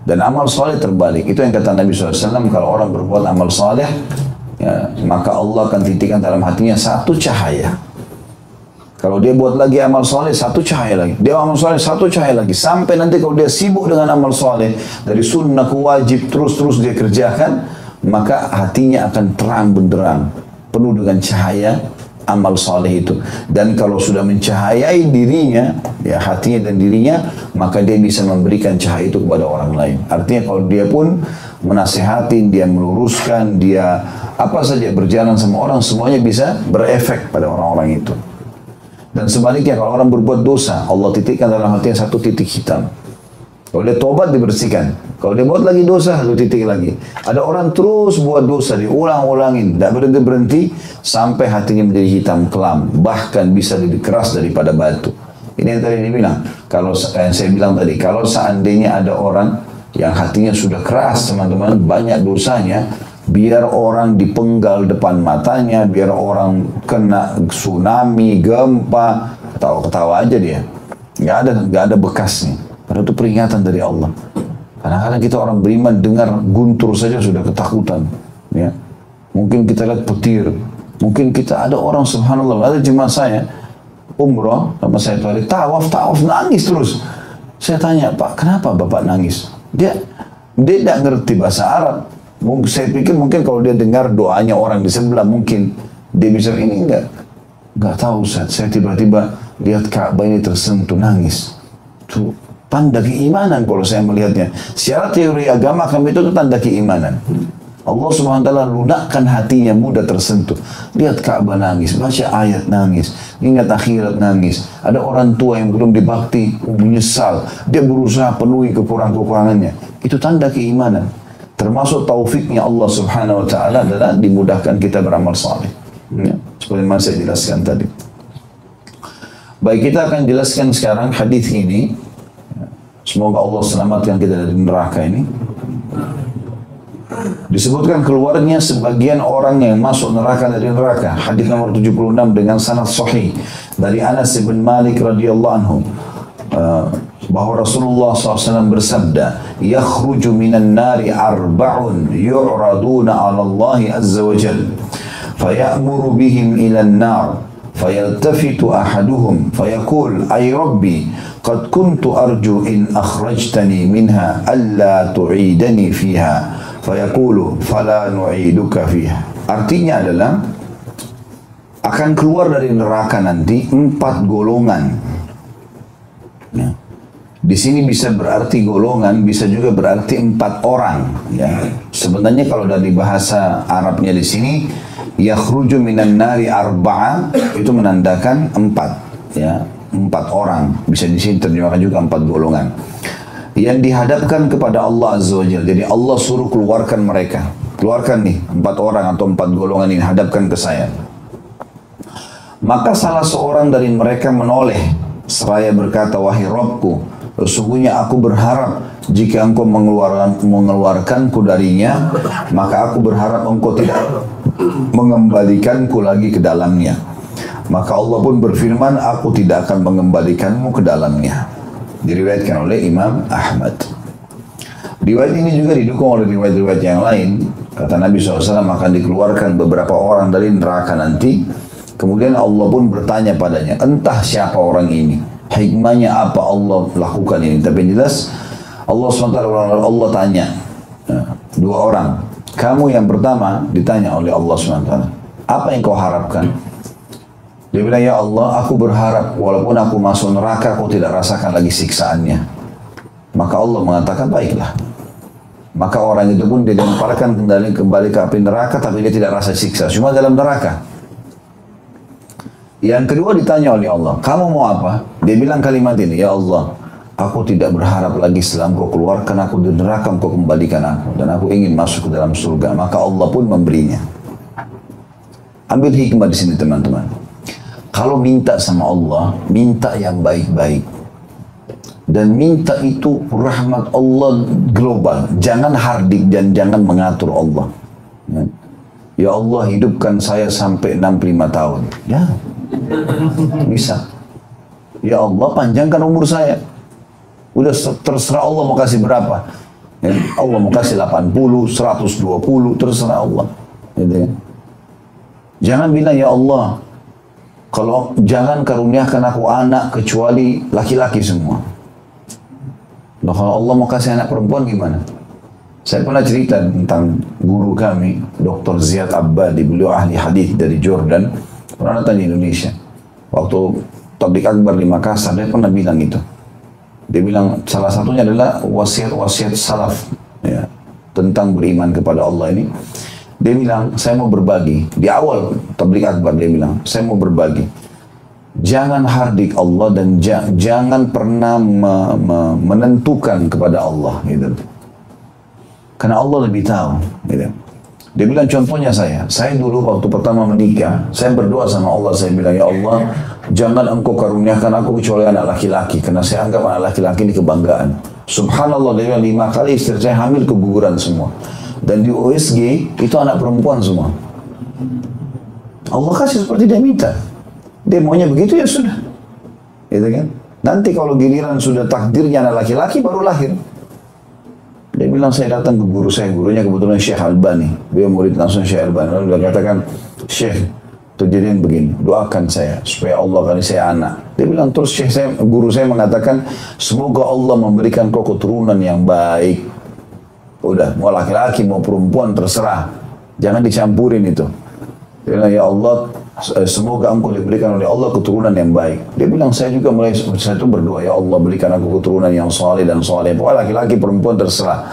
A: Dan amal soleh terbalik. Itu yang kata Nabi SAW, kalau orang berbuat amal soleh, ya, maka Allah akan titikkan dalam hatinya satu cahaya. Kalau dia buat lagi amal soleh, satu cahaya lagi. Dia amal soleh, satu cahaya lagi. Sampai nanti kalau dia sibuk dengan amal soleh, dari sunnah ke wajib, terus-terus dia kerjakan, maka hatinya akan terang benderang. Penuh dengan cahaya amal soleh itu. Dan kalau sudah mencahayai dirinya, ya hatinya dan dirinya, maka dia bisa memberikan cahaya itu kepada orang lain. Artinya kalau dia pun menasehatin, dia meluruskan, dia apa saja berjalan sama orang, semuanya bisa berefek pada orang-orang itu. Dan sebaliknya kalau orang berbuat dosa, Allah titikkan dalam hatinya satu titik hitam. Kalau dia tobat dibersihkan. Kalau dia buat lagi dosa, satu titik lagi. Ada orang terus buat dosa, diulang-ulangin, tidak berhenti-berhenti, sampai hatinya menjadi hitam kelam. Bahkan bisa lebih keras daripada batu. Ini yang tadi dibilang. Kalau saya bilang tadi, kalau seandainya ada orang yang hatinya sudah keras, teman-teman, banyak dosanya, biar orang dipenggal depan matanya, biar orang kena tsunami, gempa, ketawa-ketawa aja dia. Nggak ada bekasnya. Padahal itu peringatan dari Allah. Kadang-kadang kita orang beriman dengar guntur saja sudah ketakutan. Ya. Mungkin kita lihat petir. Mungkin kita ada orang subhanallah, ada jemaah saya umroh sama saya tuh tawaf nangis terus. Saya tanya, Pak, kenapa Bapak nangis? Dia tidak ngerti bahasa Arab. Saya pikir mungkin kalau dia dengar doanya orang di sebelah mungkin dia bisa ini enggak tahu Ustaz. Saya tiba-tiba lihat Ka'bah ini tersentuh nangis. Itu tanda keimanan kalau saya melihatnya. Secara teori agama kami itu tanda keimanan. Allah Subhanahu wa taala lunakkan hatinya mudah tersentuh. Lihat Ka'bah nangis, baca ayat nangis, ingat akhirat nangis. Ada orang tua yang belum dibakti menyesal, dia berusaha penuhi kekurangannya. Itu tanda keimanan. Termasuk taufiknya Allah Subhanahu wa taala adalah dimudahkan kita beramal saleh. Ya, seperti yang saya jelaskan tadi. Baik, kita akan jelaskan sekarang hadis ini. Semoga Allah selamatkan kita dari neraka ini. Disebutkan keluarnya sebagian orang yang masuk neraka dari neraka. Hadis nomor 76 dengan sanad sahih dari Anas bin Malik radhiyallahu anhu. Bahwa Rasulullah SAW bersabda, yakhruju minan nari arba'un yu'raduna 'ala Allah azza wa jalla fayamuru bihim ila an-nar fayaltafitu ahaduhum fayaqul ay rabbi qad kuntu arju in akhrajtani minha alla tu'idani fiha fayaqulu fala nu'iduka fiha. Artinya adalah akan keluar dari neraka nanti 4 golongan. Ya. Di sini bisa berarti golongan, bisa juga berarti 4 orang. Ya. Sebenarnya kalau dari bahasa Arabnya di sini, yakhruju minan nari arba'a, itu menandakan 4. Ya, 4 orang. Bisa di sini terjemahkan juga 4 golongan. Yang dihadapkan kepada Allah Azza wa Jalla. Jadi Allah suruh keluarkan mereka. Keluarkan nih 4 orang atau 4 golongan ini, hadapkan ke saya. Maka salah seorang dari mereka menoleh seraya berkata, wahai Rabbku, sesungguhnya aku berharap jika engkau mengeluarkanku darinya, maka aku berharap engkau tidak mengembalikanku lagi ke dalamnya. Maka Allah pun berfirman, aku tidak akan mengembalikanmu ke dalamnya. Diriwayatkan oleh Imam Ahmad. Riwayat ini juga didukung oleh riwayat-riwayat yang lain. Kata Nabi SAW akan dikeluarkan beberapa orang dari neraka nanti. Kemudian Allah pun bertanya padanya, entah siapa orang ini, hikmahnya apa Allah lakukan ini. Tapi jelas Allah SWT, Allah tanya 2 orang. Kamu yang pertama ditanya oleh Allah SWT, apa yang kau harapkan? Dia bilang, ya Allah, aku berharap walaupun aku masuk neraka, aku tidak rasakan lagi siksaannya. Maka Allah mengatakan, baiklah. Maka orang itu pun dilemparkan kembali ke api neraka, tapi dia tidak rasa siksa, cuma dalam neraka. Yang kedua ditanya oleh Allah, kamu mau apa? Dia bilang kalimat ini, ya Allah, aku tidak berharap lagi setelah engkau keluarkan aku dari neraka, engkau kembalikan aku. Dan aku ingin masuk ke dalam surga. Maka Allah pun memberinya. Ambil hikmah di sini teman-teman. Kalau minta sama Allah, minta yang baik-baik. Dan minta itu rahmat Allah global. Jangan hardik dan jangan mengatur Allah. Ya Allah, hidupkan saya sampai 65 tahun. Ya, bisa. Ya Allah, panjangkan umur saya. Udah terserah Allah mau kasih berapa. Ya, Allah mau kasih 80, 120, terserah Allah. Gitu ya. Jangan bilang, ya Allah, kalau jangan karuniakan aku anak kecuali laki-laki semua. Nah, kalau Allah mau kasih anak perempuan gimana? Saya pernah cerita tentang guru kami, Dr. Ziyad Abbadi, beliau ahli hadis dari Jordan, pernah datang di Indonesia. Waktu Tabligh Akbar di Makassar, dia pernah bilang itu. Dia bilang salah satunya adalah wasiat-wasiat salaf ya, tentang beriman kepada Allah ini. Dia bilang, saya mau berbagi. Di awal Tabligh Akbar dia bilang, saya mau berbagi. Jangan hardik Allah dan jangan pernah menentukan kepada Allah. Gitu. Karena Allah lebih tahu. Gitu. Dia bilang contohnya saya dulu waktu pertama menikah, saya berdoa sama Allah, saya bilang, ya Allah, jangan engkau karuniakan aku kecuali anak laki-laki, karena saya anggap anak laki-laki ini kebanggaan. Subhanallah, dia bilang 5 kali istri saya hamil keguguran semua. Dan di USG itu anak perempuan semua. Allah kasih seperti dia minta. Dia maunya begitu ya sudah. Gitu kan? Nanti kalau giliran sudah takdirnya anak laki-laki baru lahir. Dia bilang saya datang ke guru saya, gurunya kebetulan Syekh Albani. Dia murid langsung Syekh Albani. Lalu dia katakan, Syekh, kejadian begini, doakan saya supaya Allah kasih saya anak. Dia bilang terus guru saya mengatakan, semoga Allah memberikan kau keturunan yang baik. Udah, mau laki-laki mau perempuan terserah, jangan dicampurin itu. Dia bilang, ya Allah, semoga engkau diberikan oleh Allah keturunan yang baik. Dia bilang, saya juga mulai saya itu berdoa, ya Allah berikan aku keturunan yang saleh dan saleh. Pokoknya laki-laki perempuan terserah.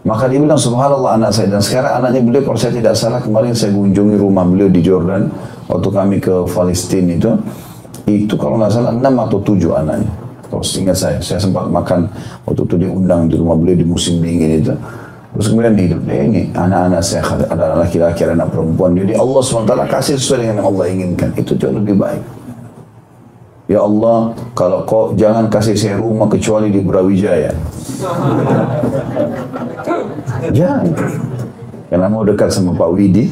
A: Maka dia bilang, subhanallah anak saya. Dan sekarang anaknya beliau, kalau saya tidak salah, kemarin saya kunjungi rumah beliau di Jordan, waktu kami ke Palestina itu kalau nggak salah 6 atau 7 anaknya. Kalau ingat saya sempat makan waktu itu diundang di rumah beliau di musim dingin itu. Terus kemudian hidup ini anak-anak saya ada laki-laki, ada anak perempuan. Jadi Allah SWT kasih sesuai dengan yang Allah inginkan. Itu jauh lebih baik. Ya Allah, kalau kau jangan kasih saya rumah kecuali di Brawijaya. Jangan. Karena mau dekat sama Pak Widi.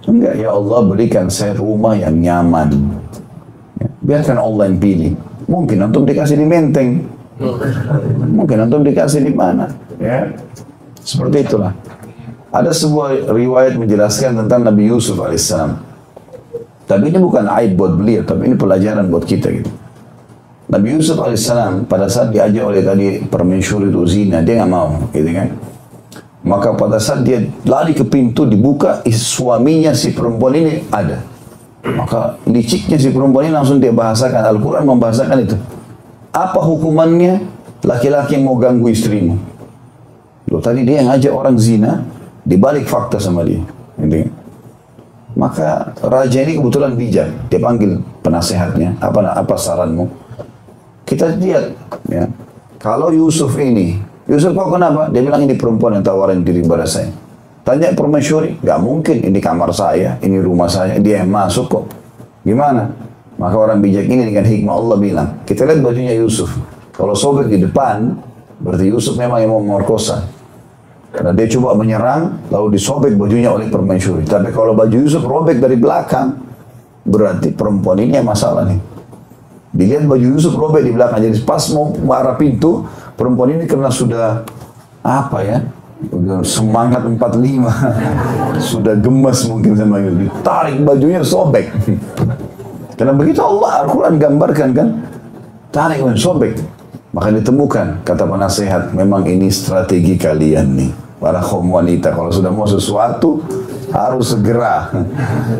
A: Enggak, ya Allah berikan saya rumah yang nyaman. Biarkan Allah yang pilih. Mungkin antum dikasih di Menteng. Mungkin antum dikasih di mana. Ya, seperti itulah. Ada sebuah riwayat menjelaskan tentang Nabi Yusuf alaihissalam. Tapi ini bukan aib buat beliau, tapi ini pelajaran buat kita gitu. Nabi Yusuf alaihissalam pada saat diajak oleh tadi permaisuri itu zina, dia nggak mau, gitu kan? Maka pada saat dia lari ke pintu, dibuka, suaminya si perempuan ini ada. Maka liciknya si perempuan ini langsung dia bahasakan, Al-Quran membahasakan itu. Apa hukumannya laki-laki yang mau ganggu istrimu? Loh, tadi dia yang ngajak orang zina, dibalik fakta sama dia. Maka raja ini kebetulan bijak, dia panggil penasehatnya, apa saranmu? Kita lihat, ya, kalau Yusuf ini, Yusuf kok kenapa? Dia bilang ini perempuan yang tawarin diri pada saya. Tanya permaisuri, nggak mungkin, ini kamar saya, ini rumah saya, dia yang masuk kok. Gimana? Maka orang bijak ini dengan hikmah Allah bilang, kita lihat bajunya Yusuf. Kalau sobek di depan, berarti Yusuf memang yang mau memerkosa. Karena dia coba menyerang, lalu disobek bajunya oleh permaisuri. Tapi kalau baju Yusuf robek dari belakang, berarti perempuan ini yang masalah nih. Dilihat baju Yusuf robek di belakang, jadi pas mau arah pintu, perempuan ini karena sudah apa ya, udah semangat 45, sudah gemes mungkin sama Yusuf, ditarik bajunya sobek. Karena begitu Allah Al-Quran gambarkan kan, tarik sobek. Maka ditemukan, kata penasehat, memang ini strategi kalian nih, para kaum wanita. Kalau sudah mau sesuatu, harus segera,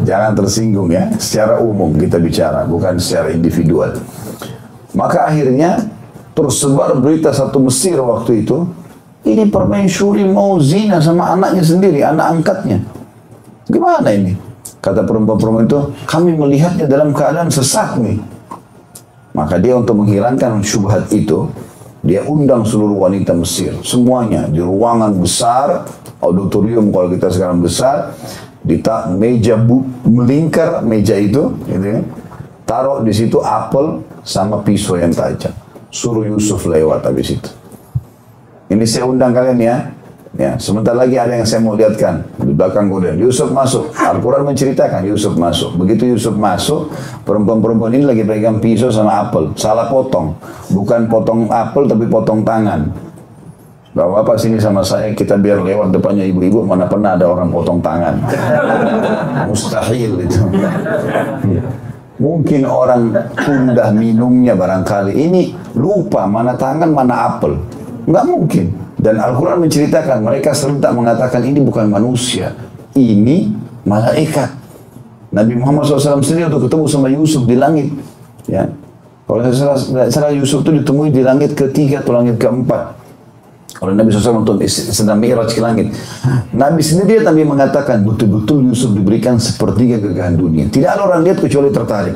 A: jangan tersinggung ya. Secara umum kita bicara, bukan secara individual. Maka akhirnya tersebar berita satu Mesir waktu itu, ini permaisuri mau zina sama anaknya sendiri, anak angkatnya. Gimana ini? Kata perempuan-perempuan itu, kami melihatnya dalam keadaan sesat nih. Maka dia untuk menghilangkan syubhat itu, dia undang seluruh wanita Mesir, semuanya di ruangan besar, auditorium kalau kita sekarang besar, di meja melingkar meja itu, gitu ya, taruh di situ apel sama pisau yang tajam, suruh Yusuf lewat habis itu. Ini saya undang kalian ya. Ya, sebentar lagi ada yang saya mau lihatkan di belakang kemudian Yusuf masuk. Al-Quran menceritakan Yusuf masuk. Begitu Yusuf masuk, perempuan-perempuan ini lagi pegang pisau sama apel. Salah potong, bukan potong apel tapi potong tangan. Bapak-bapak sini sama saya, kita biar lewat depannya ibu-ibu, mana pernah ada orang potong tangan. Mustahil itu. Mungkin orang kundah minumnya barangkali. Ini lupa mana tangan mana apel. Nggak mungkin. Dan Al-Quran menceritakan, mereka serentak mengatakan ini bukan manusia, ini malaikat. Nabi Muhammad SAW sendiri untuk ketemu sama Yusuf di langit. Ya. Kalau salah Yusuf itu ditemui di langit ketiga atau langit keempat. Kalau Nabi SAW untuk sedang mi'raj ke langit. Nabi sendiri Nabi mengatakan, betul-betul Yusuf diberikan sepertiga kegagahan dunia. Tidak ada orang lihat kecuali tertarik.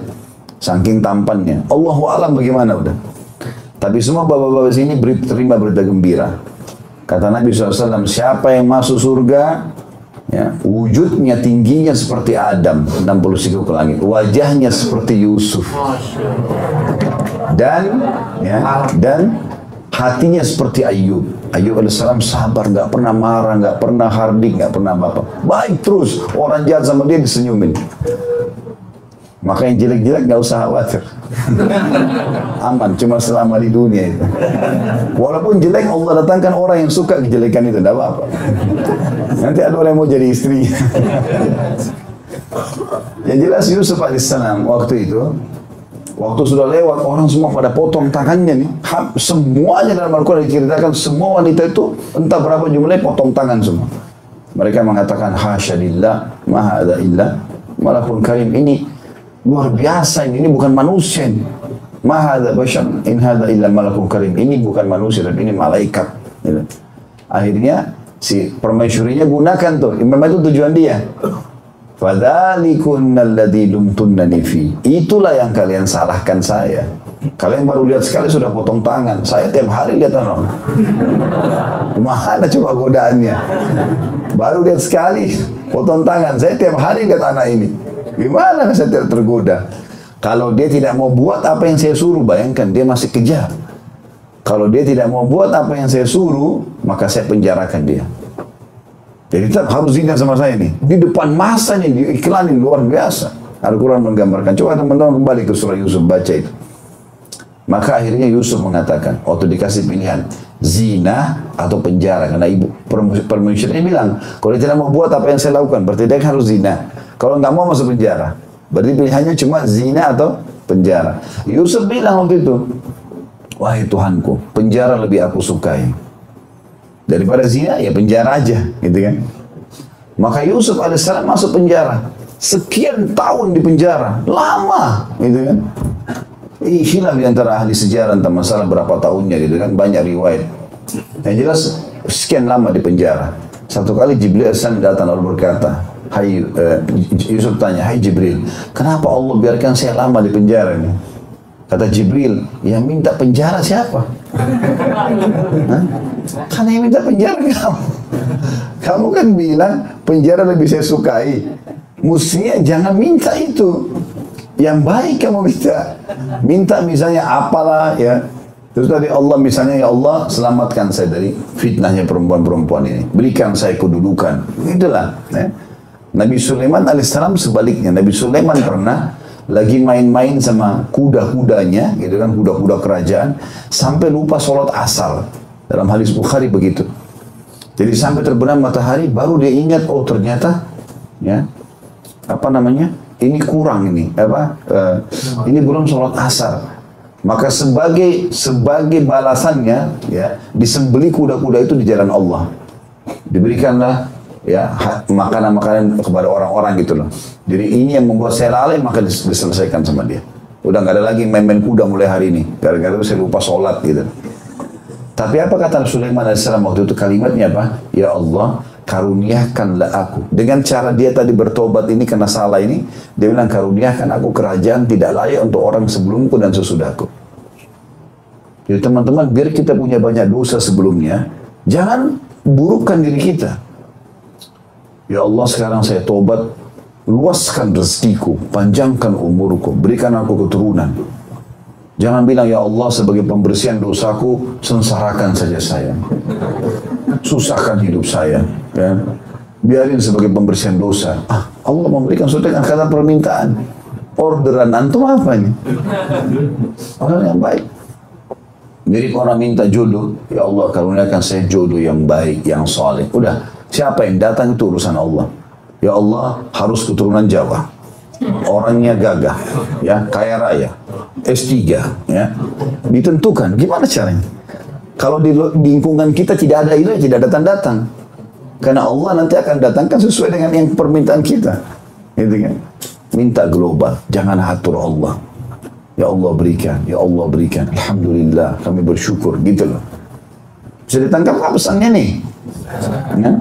A: Saking tampannya. Allahu a'lam bagaimana udah. Tapi semua bapak-bapak sini terima berita gembira. Kata Nabi SAW, siapa yang masuk surga, ya, wujudnya tingginya seperti Adam, 60 siku ke langit. Wajahnya seperti Yusuf. Dan hatinya seperti Ayub. Ayub alaihissalam sabar, nggak pernah marah, nggak pernah hardik, nggak pernah apa-apa. Baik terus, orang jahat sama dia disenyumin. Maka yang jelek-jelek nggak usah khawatir. Aman, cuma selama di dunia itu. Walaupun jelek, Allah datangkan orang yang suka kejelekan itu, tidak apa-apa. Nanti ada orang yang mau jadi istri. Yang jelas Yusuf alaihissalam waktu itu, waktu sudah lewat, orang semua pada potong tangannya nih. Semuanya dalam Al-Quran diceritakan, semua wanita itu entah berapa jumlahnya potong tangan semua. Mereka mengatakan, hasya lillah, ma hadza illa malakun karim. Ini luar biasa, ini bukan manusia ini. Ma hadza bashar in hadza illa malakun karim. Ini bukan manusia, tapi ini malaikat. Akhirnya si permaisurinya gunakan tuh. Memang itu tujuan dia. Fadzalikunna alladzi lumtunnani fi. Itulah yang kalian salahkan saya. Kalian baru lihat sekali sudah potong tangan. Saya tiap hari lihat orang. Mana coba godaannya? Baru lihat sekali potong tangan. Saya tiap hari lihat anak ini. Gimana saya tidak tergoda? Kalau dia tidak mau buat apa yang saya suruh, bayangkan dia masih kejar. Kalau dia tidak mau buat apa yang saya suruh, maka saya penjarakan dia. Jadi tetap harus zina sama saya nih. Di depan masa nih, diiklanin luar biasa. Al-Quran menggambarkan. Coba teman-teman kembali ke surah Yusuf, baca itu. Maka akhirnya Yusuf mengatakan, waktu dikasih pilihan, zina atau penjara. Karena ibu permaisurinya bilang, kalau dia tidak mau buat apa yang saya lakukan, berarti dia harus zina. Kalau nggak mau masuk penjara, berarti pilihannya cuma zina atau penjara. Yusuf bilang waktu itu, wahai Tuhanku, penjara lebih aku sukai. Daripada zina, ya penjara aja, gitu kan. Maka Yusuf alaihissalam masuk penjara. Sekian tahun di penjara, lama, gitu kan. Khilaf di antara ahli sejarah tentang masalah berapa tahunnya, gitu kan. Banyak riwayat. Yang jelas, sekian lama di penjara. Satu kali Jibril alaihissalam datang lalu berkata, Yusuf tanya, hai Jibril, kenapa Allah biarkan saya lama di penjara ini? Kata Jibril, yang minta penjara siapa? Karena yang minta penjara kamu. Kamu kan bilang penjara lebih saya sukai. Mestinya jangan minta itu. Yang baik kamu minta. Minta misalnya apalah ya. Terus tadi Allah misalnya, ya Allah selamatkan saya dari fitnahnya perempuan-perempuan ini. Berikan saya kedudukan. Itulah. Ya. Nabi Sulaiman alaihissalam sebaliknya. Nabi Sulaiman pernah lagi main-main sama kuda-kudanya, gitu kan, kuda-kuda kerajaan, sampai lupa sholat asar. Dalam hadis Bukhari begitu. Jadi sampai terbenam matahari, baru dia ingat, oh ternyata, ya, apa namanya, ini kurang ini, ini belum sholat asar. Maka sebagai balasannya, ya, disembeli kuda-kuda itu di jalan Allah. Diberikanlah, ya, makanan-makanan kepada orang-orang gitu loh. Jadi ini yang membuat saya lalai, maka diselesaikan sama dia. Udah nggak ada lagi main-main kuda mulai hari ini. Gara-gara saya lupa sholat gitu. Tapi apa kata Sulaiman alaihissalam waktu itu, kalimatnya apa? Ya Allah, karuniakanlah aku. Dengan cara dia tadi bertobat ini karena salah ini, dia bilang karuniakan aku kerajaan tidak layak untuk orang sebelumku dan sesudahku. Jadi teman-teman, biar kita punya banyak dosa sebelumnya, jangan burukkan diri kita. Ya Allah, sekarang saya tobat, luaskan rezekiku, panjangkan umurku, berikan aku keturunan. Jangan bilang, ya Allah sebagai pembersihan dosaku, sengsarakan saja saya. Susahkan hidup saya. Ya. Biarin sebagai pembersihan dosa. Allah memberikan sesuatu dengan kata permintaan. Orderan antum apa ini? Orang yang baik. Jadi orang minta jodoh, ya Allah karuniakan saya jodoh yang baik, yang saleh. Udah, siapa yang datang itu urusan Allah. Ya Allah harus keturunan Jawa. Orangnya gagah, ya, kaya raya, S3, ya, ditentukan. Gimana caranya? Kalau di lingkungan kita tidak ada itu, tidak datang-datang. Karena Allah nanti akan datangkan sesuai dengan yang permintaan kita. Gitu kan? Minta global, jangan atur Allah. Ya Allah berikan, ya Allah berikan. Alhamdulillah, kami bersyukur, gitu loh. Bisa ditangkap apa pesannya nih? Ya?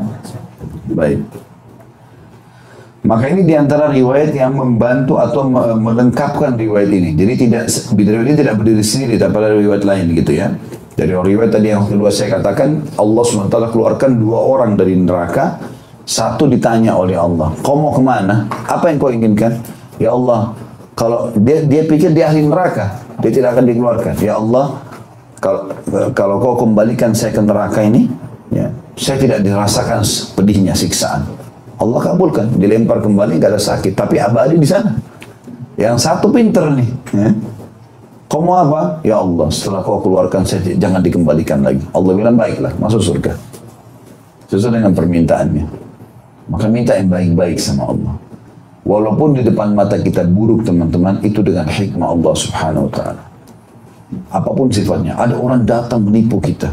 A: Baik. Maka ini diantara riwayat yang membantu atau melengkapkan riwayat ini. Jadi riwayat ini tidak berdiri sendiri, tapi ada riwayat lain gitu ya. Dari riwayat tadi yang kedua saya katakan, Allah SWT keluarkan 2 orang dari neraka. Satu ditanya oleh Allah, kau mau kemana? Apa yang kau inginkan? Ya Allah, kalau dia pikir dia ahli neraka, dia tidak akan dikeluarkan. Ya Allah, kalau kau kembalikan saya ke neraka ini, ya, saya tidak dirasakan pedihnya siksaan. Allah kabulkan, dilempar kembali, gak ada sakit, tapi abadi di sana. Yang satu pinter nih, ya. Kau mau apa? Ya Allah, setelah kau keluarkan saya jangan dikembalikan lagi. Allah bilang baiklah, masuk surga. Sesuai dengan permintaannya. Maka minta yang baik-baik sama Allah. Walaupun di depan mata kita buruk teman-teman, itu dengan hikmah Allah Subhanahu Wa Taala. Apapun sifatnya, ada orang datang menipu kita.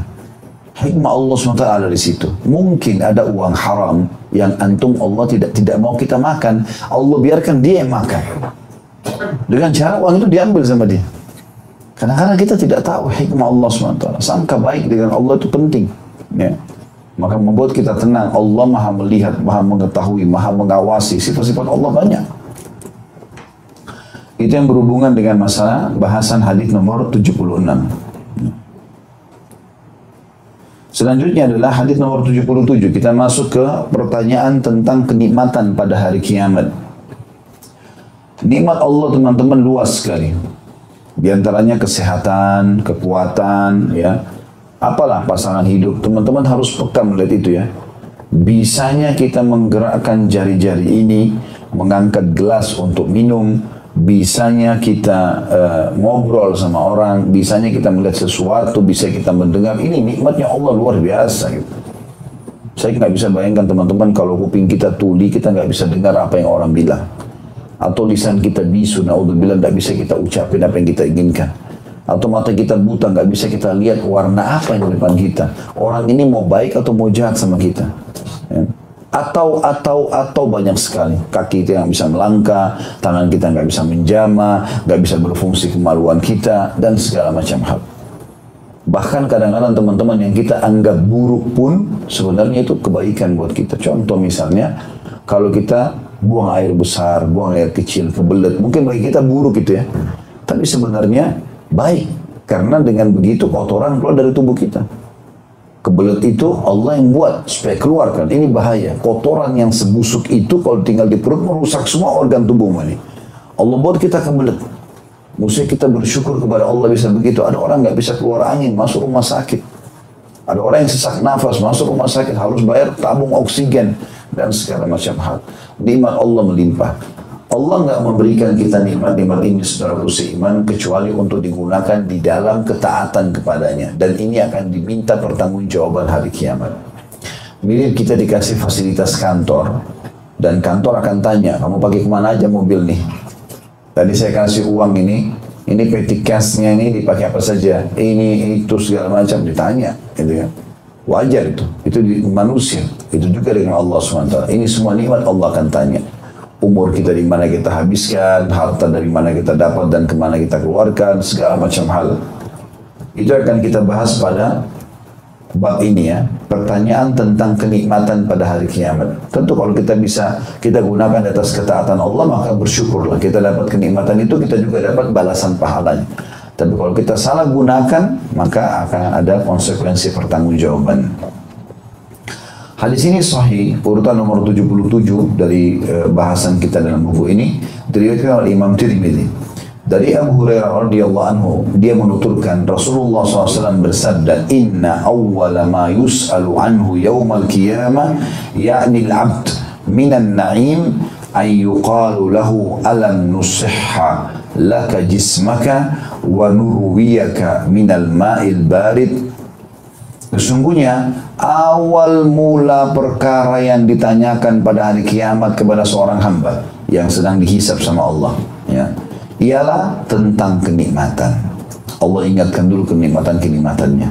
A: Hikmah Allah SWT ada di situ. Mungkin ada uang haram yang antum Allah tidak mau kita makan. Allah biarkan dia yang makan. Dengan cara uang itu diambil sama dia. Kadang-kadang kita tidak tahu hikmah Allah SWT. Sangka baik dengan Allah itu penting. Ya. Maka membuat kita tenang. Allah maha melihat, maha mengetahui, maha mengawasi. Sifat-sifat Allah banyak. Itu yang berhubungan dengan masalah bahasan hadis nomor 76. Selanjutnya adalah hadis nomor 77. Kita masuk ke pertanyaan tentang kenikmatan pada hari kiamat. Nikmat Allah teman-teman luas sekali. Di antaranya kesehatan, kekuatan, ya. Apalah pasangan hidup. Teman-teman harus peka melihat itu ya. Bisanya kita menggerakkan jari-jari ini, mengangkat gelas untuk minum. Bisanya kita ngobrol sama orang, bisanya kita melihat sesuatu, bisa kita mendengar. Ini nikmatnya Allah luar biasa gitu. Saya nggak bisa bayangkan teman-teman kalau kuping kita tuli, kita nggak bisa dengar apa yang orang bilang. Atau lisan kita bisu, naudzubillah, nggak bisa kita ucapin apa yang kita inginkan.
B: Atau mata kita buta, nggak bisa kita lihat warna apa yang di depan kita. Orang ini mau baik atau mau jahat sama kita. Ya. Atau banyak sekali. Kaki kita nggak bisa melangkah, tangan kita nggak bisa menjama, nggak bisa berfungsi kemaluan kita, dan segala macam hal. Bahkan kadang-kadang teman-teman yang kita anggap buruk pun sebenarnya itu kebaikan buat kita. Contoh misalnya, kalau kita buang air besar, buang air kecil, kebelet, mungkin bagi kita buruk itu ya. Tapi sebenarnya baik, karena dengan begitu kotoran keluar dari tubuh kita. Kebelet itu Allah yang buat supaya keluarkan. Ini bahaya. Kotoran yang sebusuk itu kalau tinggal di perut merusak semua organ tubuh ini. Allah buat kita kebelet. Mesti kita bersyukur kepada Allah bisa begitu. Ada orang nggak bisa keluar angin, masuk rumah sakit. Ada orang yang sesak nafas, masuk rumah sakit, harus bayar tabung oksigen dan segala macam hal. Nikmat Allah melimpah. Allah nggak memberikan kita nikmat-nikmat ini saudara seiman kecuali untuk digunakan di dalam ketaatan kepadanya. Dan ini akan diminta pertanggungjawaban hari kiamat. Mirip kita dikasih fasilitas kantor dan kantor akan tanya, kamu pakai kemana aja mobil nih? Tadi saya kasih uang ini petty cash-nya ini dipakai apa saja? Ini, itu, segala macam ditanya. Gitu kan. Wajar itu di manusia. Itu juga dengan Allah SWT. Ini semua nikmat Allah akan tanya. Umur kita di mana kita habiskan, harta dari mana kita dapat dan kemana kita keluarkan, segala macam hal. Itu akan kita bahas pada bab ini ya, pertanyaan tentang kenikmatan pada hari kiamat. Tentu kalau kita bisa kita gunakan atas ketaatan Allah, maka bersyukurlah kita dapat kenikmatan itu, kita juga dapat balasan pahalanya. Tapi kalau kita salah gunakan, maka akan ada konsekuensi pertanggungjawaban. Hadis ini sahih, urutan nomor 77 dari bahasan kita dalam buku ini, diriwayatkan oleh Imam Tirmidzi. Dari Abu Hurairah radhiyallahu anhu, dia menuturkan Rasulullah SAW bersabda, Inna awwala ma yus'alu anhu yawmal qiyamah ya'ni al-'abd minan na'im an yuqalu lahu alam nusihha laka jismaka wa nurwiyaka minal ma'il barid. Sesungguhnya awal mula perkara yang ditanyakan pada hari kiamat kepada seorang hamba yang sedang dihisab sama Allah ya, ialah tentang kenikmatan. Allah ingatkan dulu kenikmatan-kenikmatannya.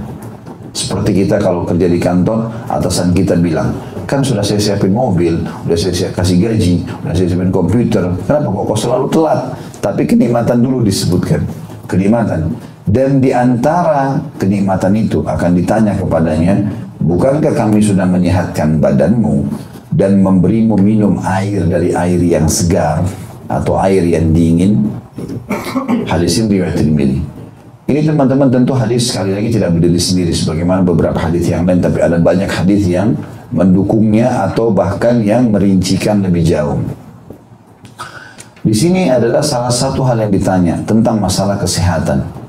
B: Seperti kita kalau kerja di kantor, atasan kita bilang, kan sudah saya siapin mobil, sudah saya kasih gaji, sudah saya siapin komputer, kenapa kok selalu telat? Tapi kenikmatan dulu disebutkan, kenikmatan. Dan di antara kenikmatan itu akan ditanya kepadanya, bukankah kami sudah menyehatkan badanmu dan memberimu minum air dari air yang segar atau air yang dingin? Hadis ini riwayat Tirmidzi. Ini teman-teman tentu hadis sekali lagi tidak berdiri sendiri sebagaimana beberapa hadis yang lain, tapi ada banyak hadis yang mendukungnya atau bahkan yang merincikan lebih jauh. Di sini adalah salah satu hal yang ditanya tentang masalah kesehatan.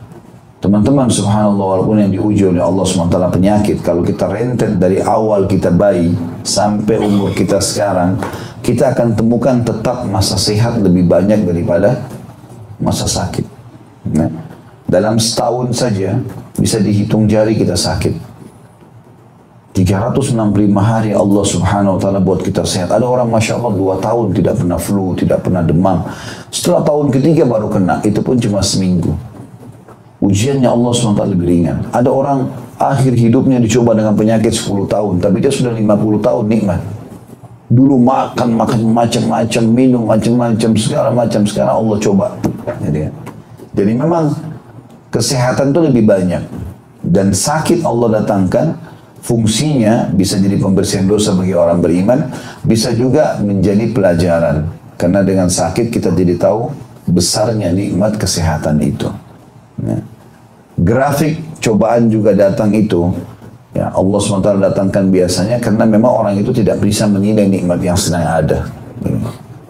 B: Teman-teman subhanallah, walaupun yang diuji oleh Allah SWT penyakit, kalau kita rentet dari awal kita bayi sampai umur kita sekarang, kita akan temukan tetap masa sehat lebih banyak daripada masa sakit. Nah, dalam setahun saja bisa dihitung jari kita sakit. 365 hari Allah Subhanahu wa ta'ala buat kita sehat. Ada orang Masya Allah 2 tahun tidak pernah flu, tidak pernah demam. Setelah tahun ketiga baru kena, itu pun cuma seminggu. Ujiannya Allah SWT lebih ringan. Ada orang akhir hidupnya dicoba dengan penyakit 10 tahun, tapi dia sudah 50 tahun nikmat. Dulu makan macam-macam, minum macam-macam, segala macam. Sekarang Allah coba. Jadi memang kesehatan itu lebih banyak. Dan sakit Allah datangkan, fungsinya bisa jadi pembersihan dosa bagi orang beriman, bisa juga menjadi pelajaran. Karena dengan sakit kita jadi tahu besarnya nikmat kesehatan itu. Ya. Grafik cobaan juga datang itu, ya Allah SWT datangkan biasanya karena memang orang itu tidak bisa menilai nikmat yang sedang ada. Ya.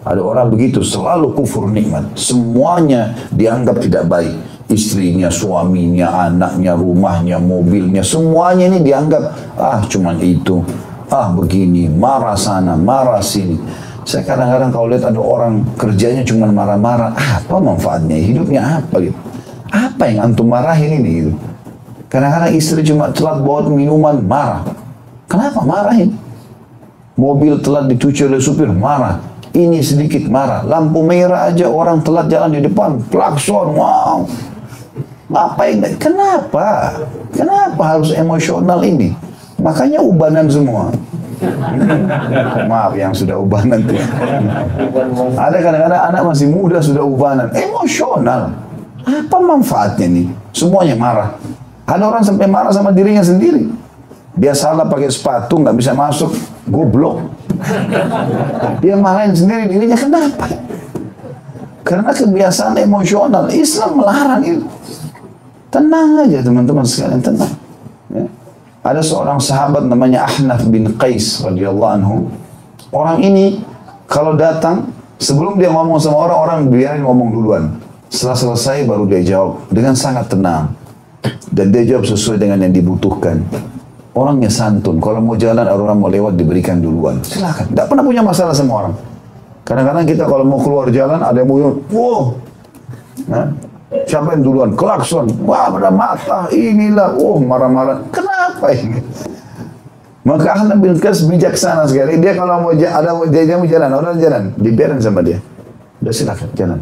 B: Ada orang begitu, selalu kufur nikmat, semuanya dianggap tidak baik. Istrinya, suaminya, anaknya, rumahnya, mobilnya, semuanya ini dianggap, cuman itu, begini, marah sana, marah sini. Saya kadang-kadang kalau lihat ada orang kerjanya cuma marah-marah, apa manfaatnya, hidupnya apa gitu. Apa yang antum marahin ini gitu. Kadang-kadang istri cuma telat bawa minuman, marah. Kenapa marahin? Mobil telat dicuci oleh supir, marah. Ini sedikit marah. Lampu merah aja orang telat jalan di depan, klakson, wow. Ngapain? Kenapa? Kenapa harus emosional ini? Makanya ubanan semua. Maaf yang sudah ubanan tuh. Ada kadang-kadang anak masih muda sudah ubanan. Emosional. Apa manfaatnya nih? Semuanya marah. Ada orang sampai marah sama dirinya sendiri. Dia salah pakai sepatu, nggak bisa masuk. Goblok. Dia marahin sendiri dirinya. Kenapa? Karena kebiasaan emosional. Islam melarang itu. Tenang aja teman-teman sekalian, tenang. Ya. Ada seorang sahabat namanya Ahnaf bin Qais radhiyallahu anhu. Orang ini kalau datang sebelum dia ngomong sama orang biarin ngomong duluan. Setelah selesai baru dia jawab dengan sangat tenang. Dan dia jawab sesuai dengan yang dibutuhkan. Orangnya santun. Kalau mau jalan orang mau lewat diberikan duluan. Silakan. Tidak pernah punya masalah sama orang. Kadang-kadang kita kalau mau keluar jalan ada yang mau, wow, nah, siapa yang duluan? Klakson, wah pada mata, inilah, oh marah-marah. Kenapa ini? Maka Ahnaf bin Qais bijaksana sekali. Dia kalau mau dia mau jalan, orang jalan, dibiarin sama dia. Udah silakan jalan.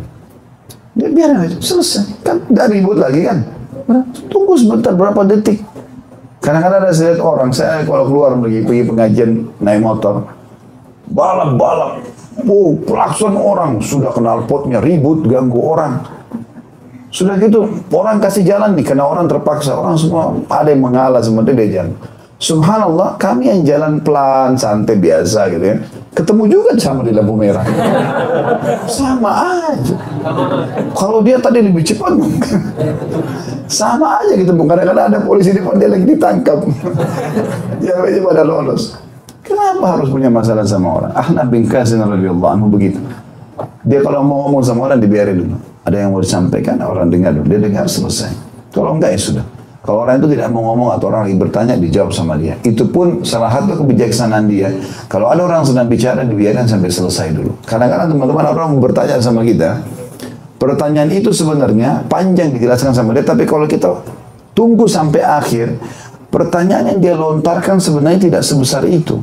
B: Dia biarin aja, selesai. Kan nggak ribut lagi kan? Tunggu sebentar berapa detik. Kadang-kadang ada saya lihat orang, saya kalau keluar pergi pengajian naik motor, balap-balap, oh klakson orang, sudah kenal potnya, ribut, ganggu orang. Sudah gitu, orang kasih jalan nih, karena orang terpaksa, orang semua ada yang mengalah, sementara dia jalan. Subhanallah, kami yang jalan pelan, santai, biasa gitu ya. Ketemu juga sama di lampu merah. Sama aja. Kalau dia tadi lebih cepat mungkin. Sama aja gitu. Kadang-kadang ada polisi di depan dia lagi ditangkap. Yang aja pada lolos. Kenapa harus punya masalah sama orang? Ahnaf bin Qais radhiyallahu anhu begitu. Dia kalau mau ngomong sama orang dibiarin dulu. Ada yang mau disampaikan, orang dengar dulu. Dia dengar selesai. Kalau enggak ya sudah. Kalau orang itu tidak mau ngomong atau orang lagi bertanya, dijawab sama dia. Itu pun salah satu kebijaksanaan dia. Kalau ada orang sedang bicara, dibiarkan sampai selesai dulu. Kadang-kadang teman-teman orang bertanya sama kita, pertanyaan itu sebenarnya panjang dijelaskan sama dia, tapi kalau kita tunggu sampai akhir, pertanyaan yang dia lontarkan sebenarnya tidak sebesar itu.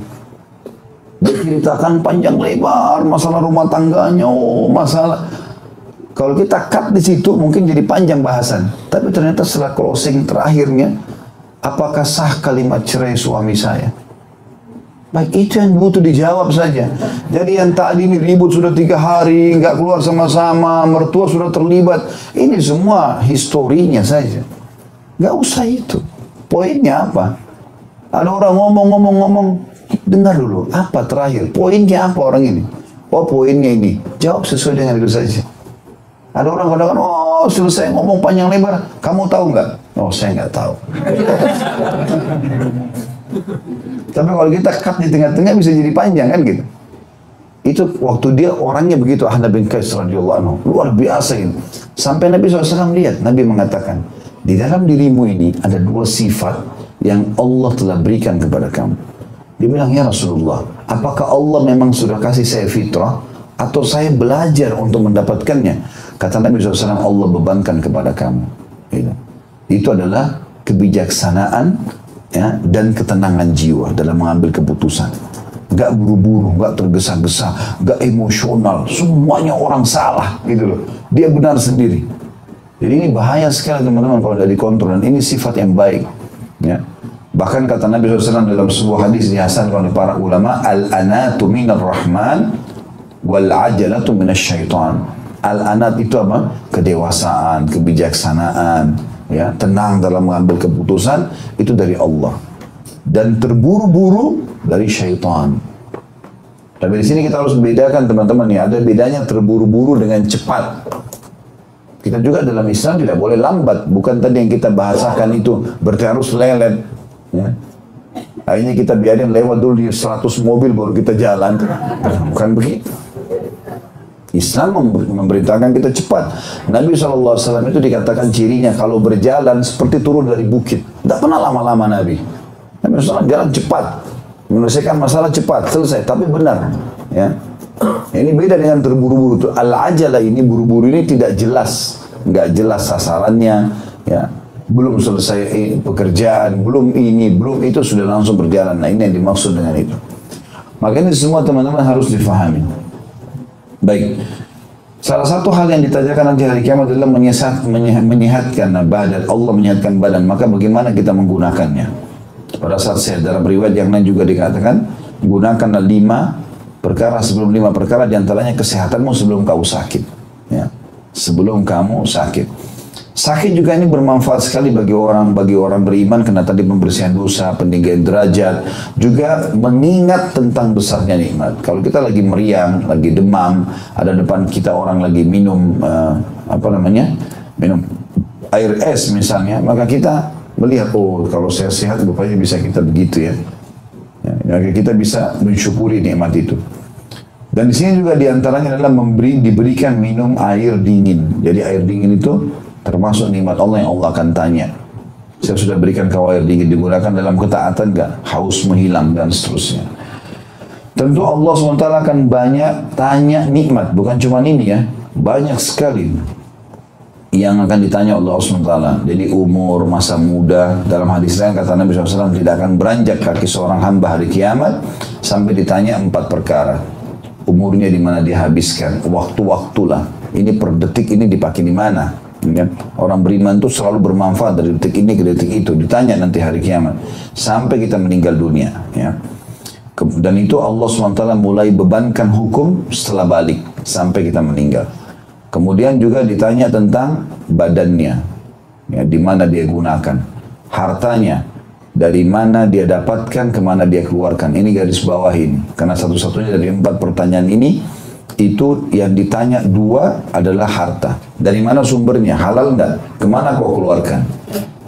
B: Dia ceritakan panjang lebar, masalah rumah tangganya, oh masalah. Kalau kita cut di situ mungkin jadi panjang bahasan. Tapi ternyata setelah closing terakhirnya, apakah sah kalimat cerai suami saya? Baik, itu yang butuh dijawab saja. Jadi yang tadi ini ribut sudah 3 hari, nggak keluar sama-sama, mertua sudah terlibat. Ini semua historinya saja. Nggak usah itu. Poinnya apa? Ada orang ngomong, dengar dulu. Apa terakhir? Poinnya apa orang ini? Oh poinnya ini. Jawab sesuai dengan itu saja. Ada orang kadang-kadang, oh selesai ngomong panjang lebar, kamu tahu nggak? Oh saya nggak tahu. Tapi kalau kita cut di tengah-tengah bisa jadi panjang kan gitu. Itu waktu dia orangnya begitu, Ahnaf bin Qais radhiyallahu anhu, luar biasa ini. Sampai Nabi SAW lihat, Nabi mengatakan, di dalam dirimu ini ada 2 sifat yang Allah telah berikan kepada kamu. Dia bilang, ya Rasulullah, apakah Allah memang sudah kasih saya fitrah atau saya belajar untuk mendapatkannya? Kata Nabi SAW, Allah bebankan kepada kamu. Itu adalah kebijaksanaan ya, dan ketenangan jiwa dalam mengambil keputusan. Gak buru-buru, gak tergesa-gesa, gak emosional. Semuanya orang salah gitu loh. Dia benar sendiri. Jadi ini bahaya sekali teman-teman kalau tidak dikontrol. Dan ini sifat yang baik. Ya. Bahkan kata Nabi SAW dalam sebuah hadis dihasankan oleh para ulama, al-anatu minar rahman wal-ajalatu minas syaitan. Al-anat itu apa? Kedewasaan, kebijaksanaan, ya, tenang dalam mengambil keputusan itu dari Allah. Dan terburu-buru dari syaitan. Tapi di sini kita harus bedakan teman-teman ya, ada bedanya terburu-buru dengan cepat. Kita juga dalam Islam tidak boleh lambat, bukan tadi yang kita bahasakan itu berarti harus lelet. Ya. Akhirnya kita biarin lewat dulu di 100 mobil baru kita jalan, bukan begitu. Islam memberitakan kita cepat. Nabi SAW itu dikatakan cirinya kalau berjalan seperti turun dari bukit. Tidak pernah lama-lama Nabi. Nabi SAW jalan cepat, menyelesaikan masalah cepat, selesai. Tapi benar. Ya. Ini beda dengan terburu-buru. Al-ajalah ini, buru-buru ini tidak jelas. Nggak jelas sasarannya. Ya. Belum selesai pekerjaan, belum ini, belum itu, sudah langsung berjalan. Nah ini yang dimaksud dengan itu. Makanya semua teman-teman harus difahami. Baik, Salah satu hal yang ditanyakan nanti hari kiamat adalah menyehatkan badan. Allah menyehatkan badan, maka bagaimana kita menggunakannya? Pada saat saya dalam riwayat yang lain juga dikatakan, gunakanlah 5 perkara sebelum 5 perkara, diantaranya kesehatanmu sebelum kau sakit. Ya. Sebelum kamu sakit. Sakit juga ini bermanfaat sekali bagi orang beriman, karena tadi pembersihan dosa, peninggian derajat, juga mengingat tentang besarnya nikmat. Kalau kita lagi meriang, lagi demam, ada depan kita orang lagi minum minum air es misalnya, maka kita melihat, oh kalau saya sehat rupanya bisa kita begitu ya. Maka kita bisa mensyukuri nikmat itu. Dan di sini juga diantaranya adalah diberikan minum air dingin. Jadi air dingin itu termasuk nikmat Allah yang Allah akan tanya. Saya sudah berikan kau air dingin, digunakan dalam ketaatan gak? Haus menghilang dan seterusnya. Tentu Allah SWT akan banyak tanya nikmat, bukan cuma ini ya. Banyak sekali yang akan ditanya Allah SWT. Jadi umur, masa muda, dalam hadis lain kata Nabi SAW tidak akan beranjak kaki seorang hamba hari kiamat sampai ditanya 4 perkara. Umurnya di mana dihabiskan, waktu-waktulah. Ini per detik ini dipakai di mana? Ya. Orang beriman itu selalu bermanfaat dari detik ini ke detik itu, ditanya nanti hari kiamat sampai kita meninggal dunia ya. Dan itu Allah SWT mulai bebankan hukum setelah balik sampai kita meninggal. Kemudian juga ditanya tentang badannya ya, di mana dia gunakan, hartanya dari mana dia dapatkan, kemana dia keluarkan. Ini garis bawah ini, karena satu-satunya dari 4 pertanyaan ini itu yang ditanya 2 adalah harta. Dari mana sumbernya? Halal enggak? Kemana kau keluarkan?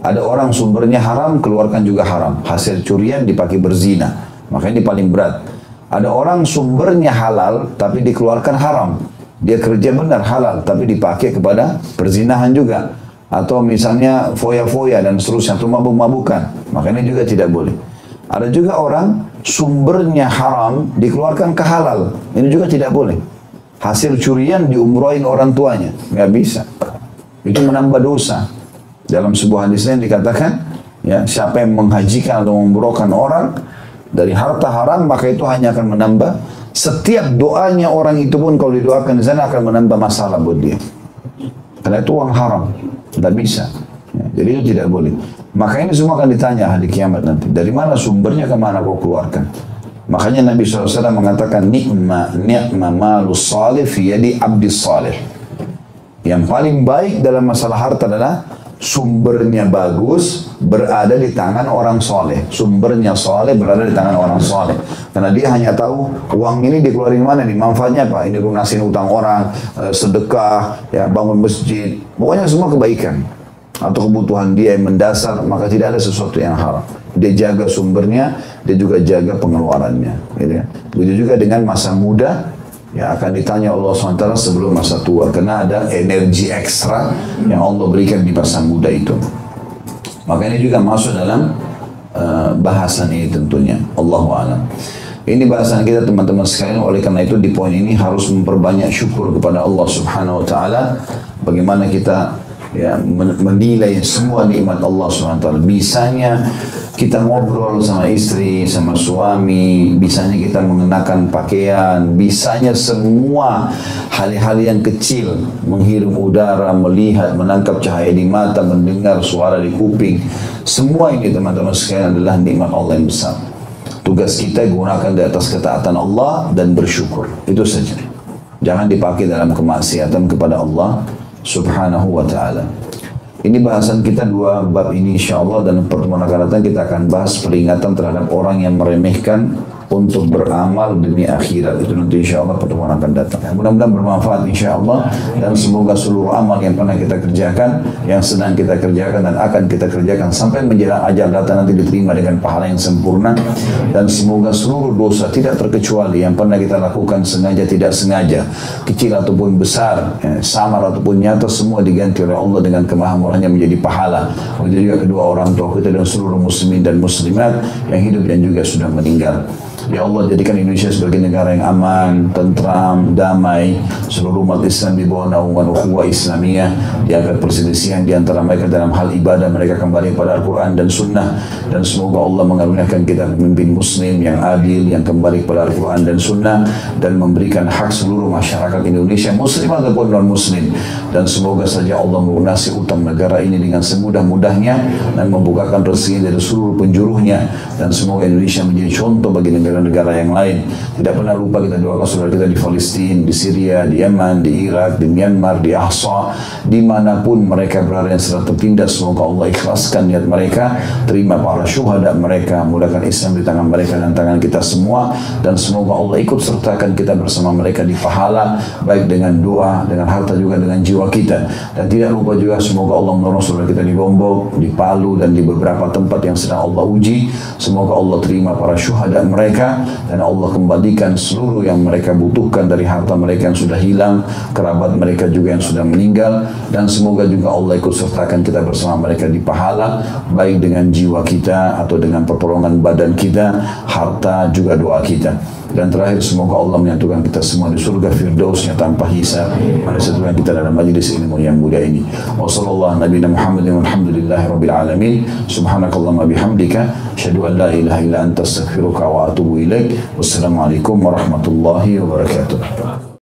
B: Ada orang sumbernya haram, keluarkan juga haram. Hasil curian dipakai berzina. Makanya ini paling berat. Ada orang sumbernya halal, tapi dikeluarkan haram. Dia kerja benar halal, tapi dipakai kepada perzinahan juga. Atau misalnya foya-foya dan seterusnya, atau mabuk-mabukan. Makanya juga tidak boleh. Ada juga orang sumbernya haram, dikeluarkan ke halal. Ini juga tidak boleh. Hasil curian diumrohin orang tuanya, nggak bisa. Itu menambah dosa. Dalam sebuah hadis lain dikatakan, ya siapa yang menghajikan atau mengumrohkan orang dari harta haram, maka itu hanya akan menambah. Setiap doanya orang itu pun kalau didoakan di sana akan menambah masalah buat dia. Karena itu uang haram, nggak bisa. Ya, jadi itu tidak boleh. Maka ini semua akan ditanya hari kiamat nanti. Dari mana sumbernya, kemana kau keluarkan? Makanya Nabi SAW mengatakan ni'ma malus salih fi yadi abdis salih. Yang paling baik dalam masalah harta adalah sumbernya bagus berada di tangan orang soleh. Sumbernya soleh berada di tangan orang soleh. Karena dia hanya tahu uang ini dikeluarin mana nih, manfaatnya apa? Ini lunasin utang orang, sedekah, ya bangun masjid. Pokoknya semua kebaikan atau kebutuhan dia yang mendasar, maka tidak ada sesuatu yang haram. Dia jaga sumbernya, dia juga jaga pengeluarannya. Gitu ya. Begitu juga dengan masa muda, ya akan ditanya Allah SWT sebelum masa tua, karena ada energi ekstra yang Allah berikan di masa muda itu. Maka ini juga masuk dalam bahasan ini tentunya. Allahu a'lam. Ini bahasan kita teman-teman sekalian. Oleh karena itu di poin ini harus memperbanyak syukur kepada Allah Subhanahu Wa Taala. Bagaimana kita ya menilai semua nikmat Allah SWT. Bisanya kita ngobrol sama istri, sama suami, bisanya kita mengenakan pakaian, bisanya semua hal-hal yang kecil, menghirup udara, melihat, menangkap cahaya di mata, mendengar suara di kuping. Semua ini teman-teman sekalian adalah nikmat Allah yang besar. Tugas kita gunakan di atas ketaatan Allah dan bersyukur. Itu saja. Jangan dipakai dalam kemaksiatan kepada Allah Subhanahu wa ta'ala. Ini bahasan kita 2 bab ini insyaAllah, dan pertemuan akan datang kita akan bahas peringatan terhadap orang yang meremehkan untuk beramal demi akhirat. Itu nanti insyaAllah pertemuan akan datang. Mudah-mudahan bermanfaat insyaAllah, dan semoga seluruh amal yang pernah kita kerjakan, yang sedang kita kerjakan dan akan kita kerjakan sampai menjelang ajal datang nanti diterima dengan pahala yang sempurna. Dan semoga seluruh dosa tidak terkecuali yang pernah kita lakukan sengaja tidak sengaja, kecil ataupun besar, samar ataupun nyata, semua diganti oleh Allah dengan kemahamurahnya menjadi pahala. Begitu juga kedua orang tua kita dan seluruh muslimin dan muslimat yang hidup dan juga sudah meninggal. Ya Allah, jadikan Indonesia sebagai negara yang aman, tentram, damai. Seluruh umat Islam di bawah naungan ukhuwah Islamiyah, diangkat perselisihan di antara mereka dalam hal ibadah, mereka kembali pada Al-Quran dan Sunnah. Dan semoga Allah mengaruniakan kita pemimpin Muslim yang adil, yang kembali pada Al-Quran dan Sunnah, dan memberikan hak seluruh masyarakat Indonesia, Muslim ataupun non-Muslim. Dan semoga saja Allah melunasi utang negara ini dengan semudah-mudahnya dan membukakan rezeki dari seluruh penjuruhnya. Dan semoga Indonesia menjadi contoh bagi negara-negara yang lain. Tidak pernah lupa kita doakan saudara kita di Palestina, di Syria, di Yaman, di Irak, di Myanmar, di Ahsa, dimanapun mereka berada yang sedang tertindas. Semoga Allah ikhlaskan niat mereka, terima para syuhada mereka, mudahkan Islam di tangan mereka dan tangan kita semua. Dan semoga Allah ikut sertakan kita bersama mereka di pahala, baik dengan doa, dengan harta, juga dengan jiwa kita. Dan tidak lupa juga semoga Allah menolong saudara kita di Lombok, di Palu, dan di beberapa tempat yang sedang Allah uji. Semoga Allah terima para syuhada mereka, dan Allah kembalikan seluruh yang mereka butuhkan dari harta mereka yang sudah hilang, kerabat mereka juga yang sudah meninggal. Dan semoga juga Allah ikut sertakan kita bersama mereka di pahala, baik dengan jiwa kita atau dengan pertolongan badan kita, harta, juga doa kita. Dan terakhir, semoga Allah menyatukan kita semua di surga Firdausnya tanpa hisab. Mari satukan kita dalam majlis ilmu yang mulia ini. Wassallallahu nabiyana Muhammadin walhamdulillahi rabbil alamin. Subhanakallahumma bihamdika asyhadu an la ilaha illa anta astaghfiruka wa atubu ilaik. Wassalamualaikum warahmatullahi wabarakatuh.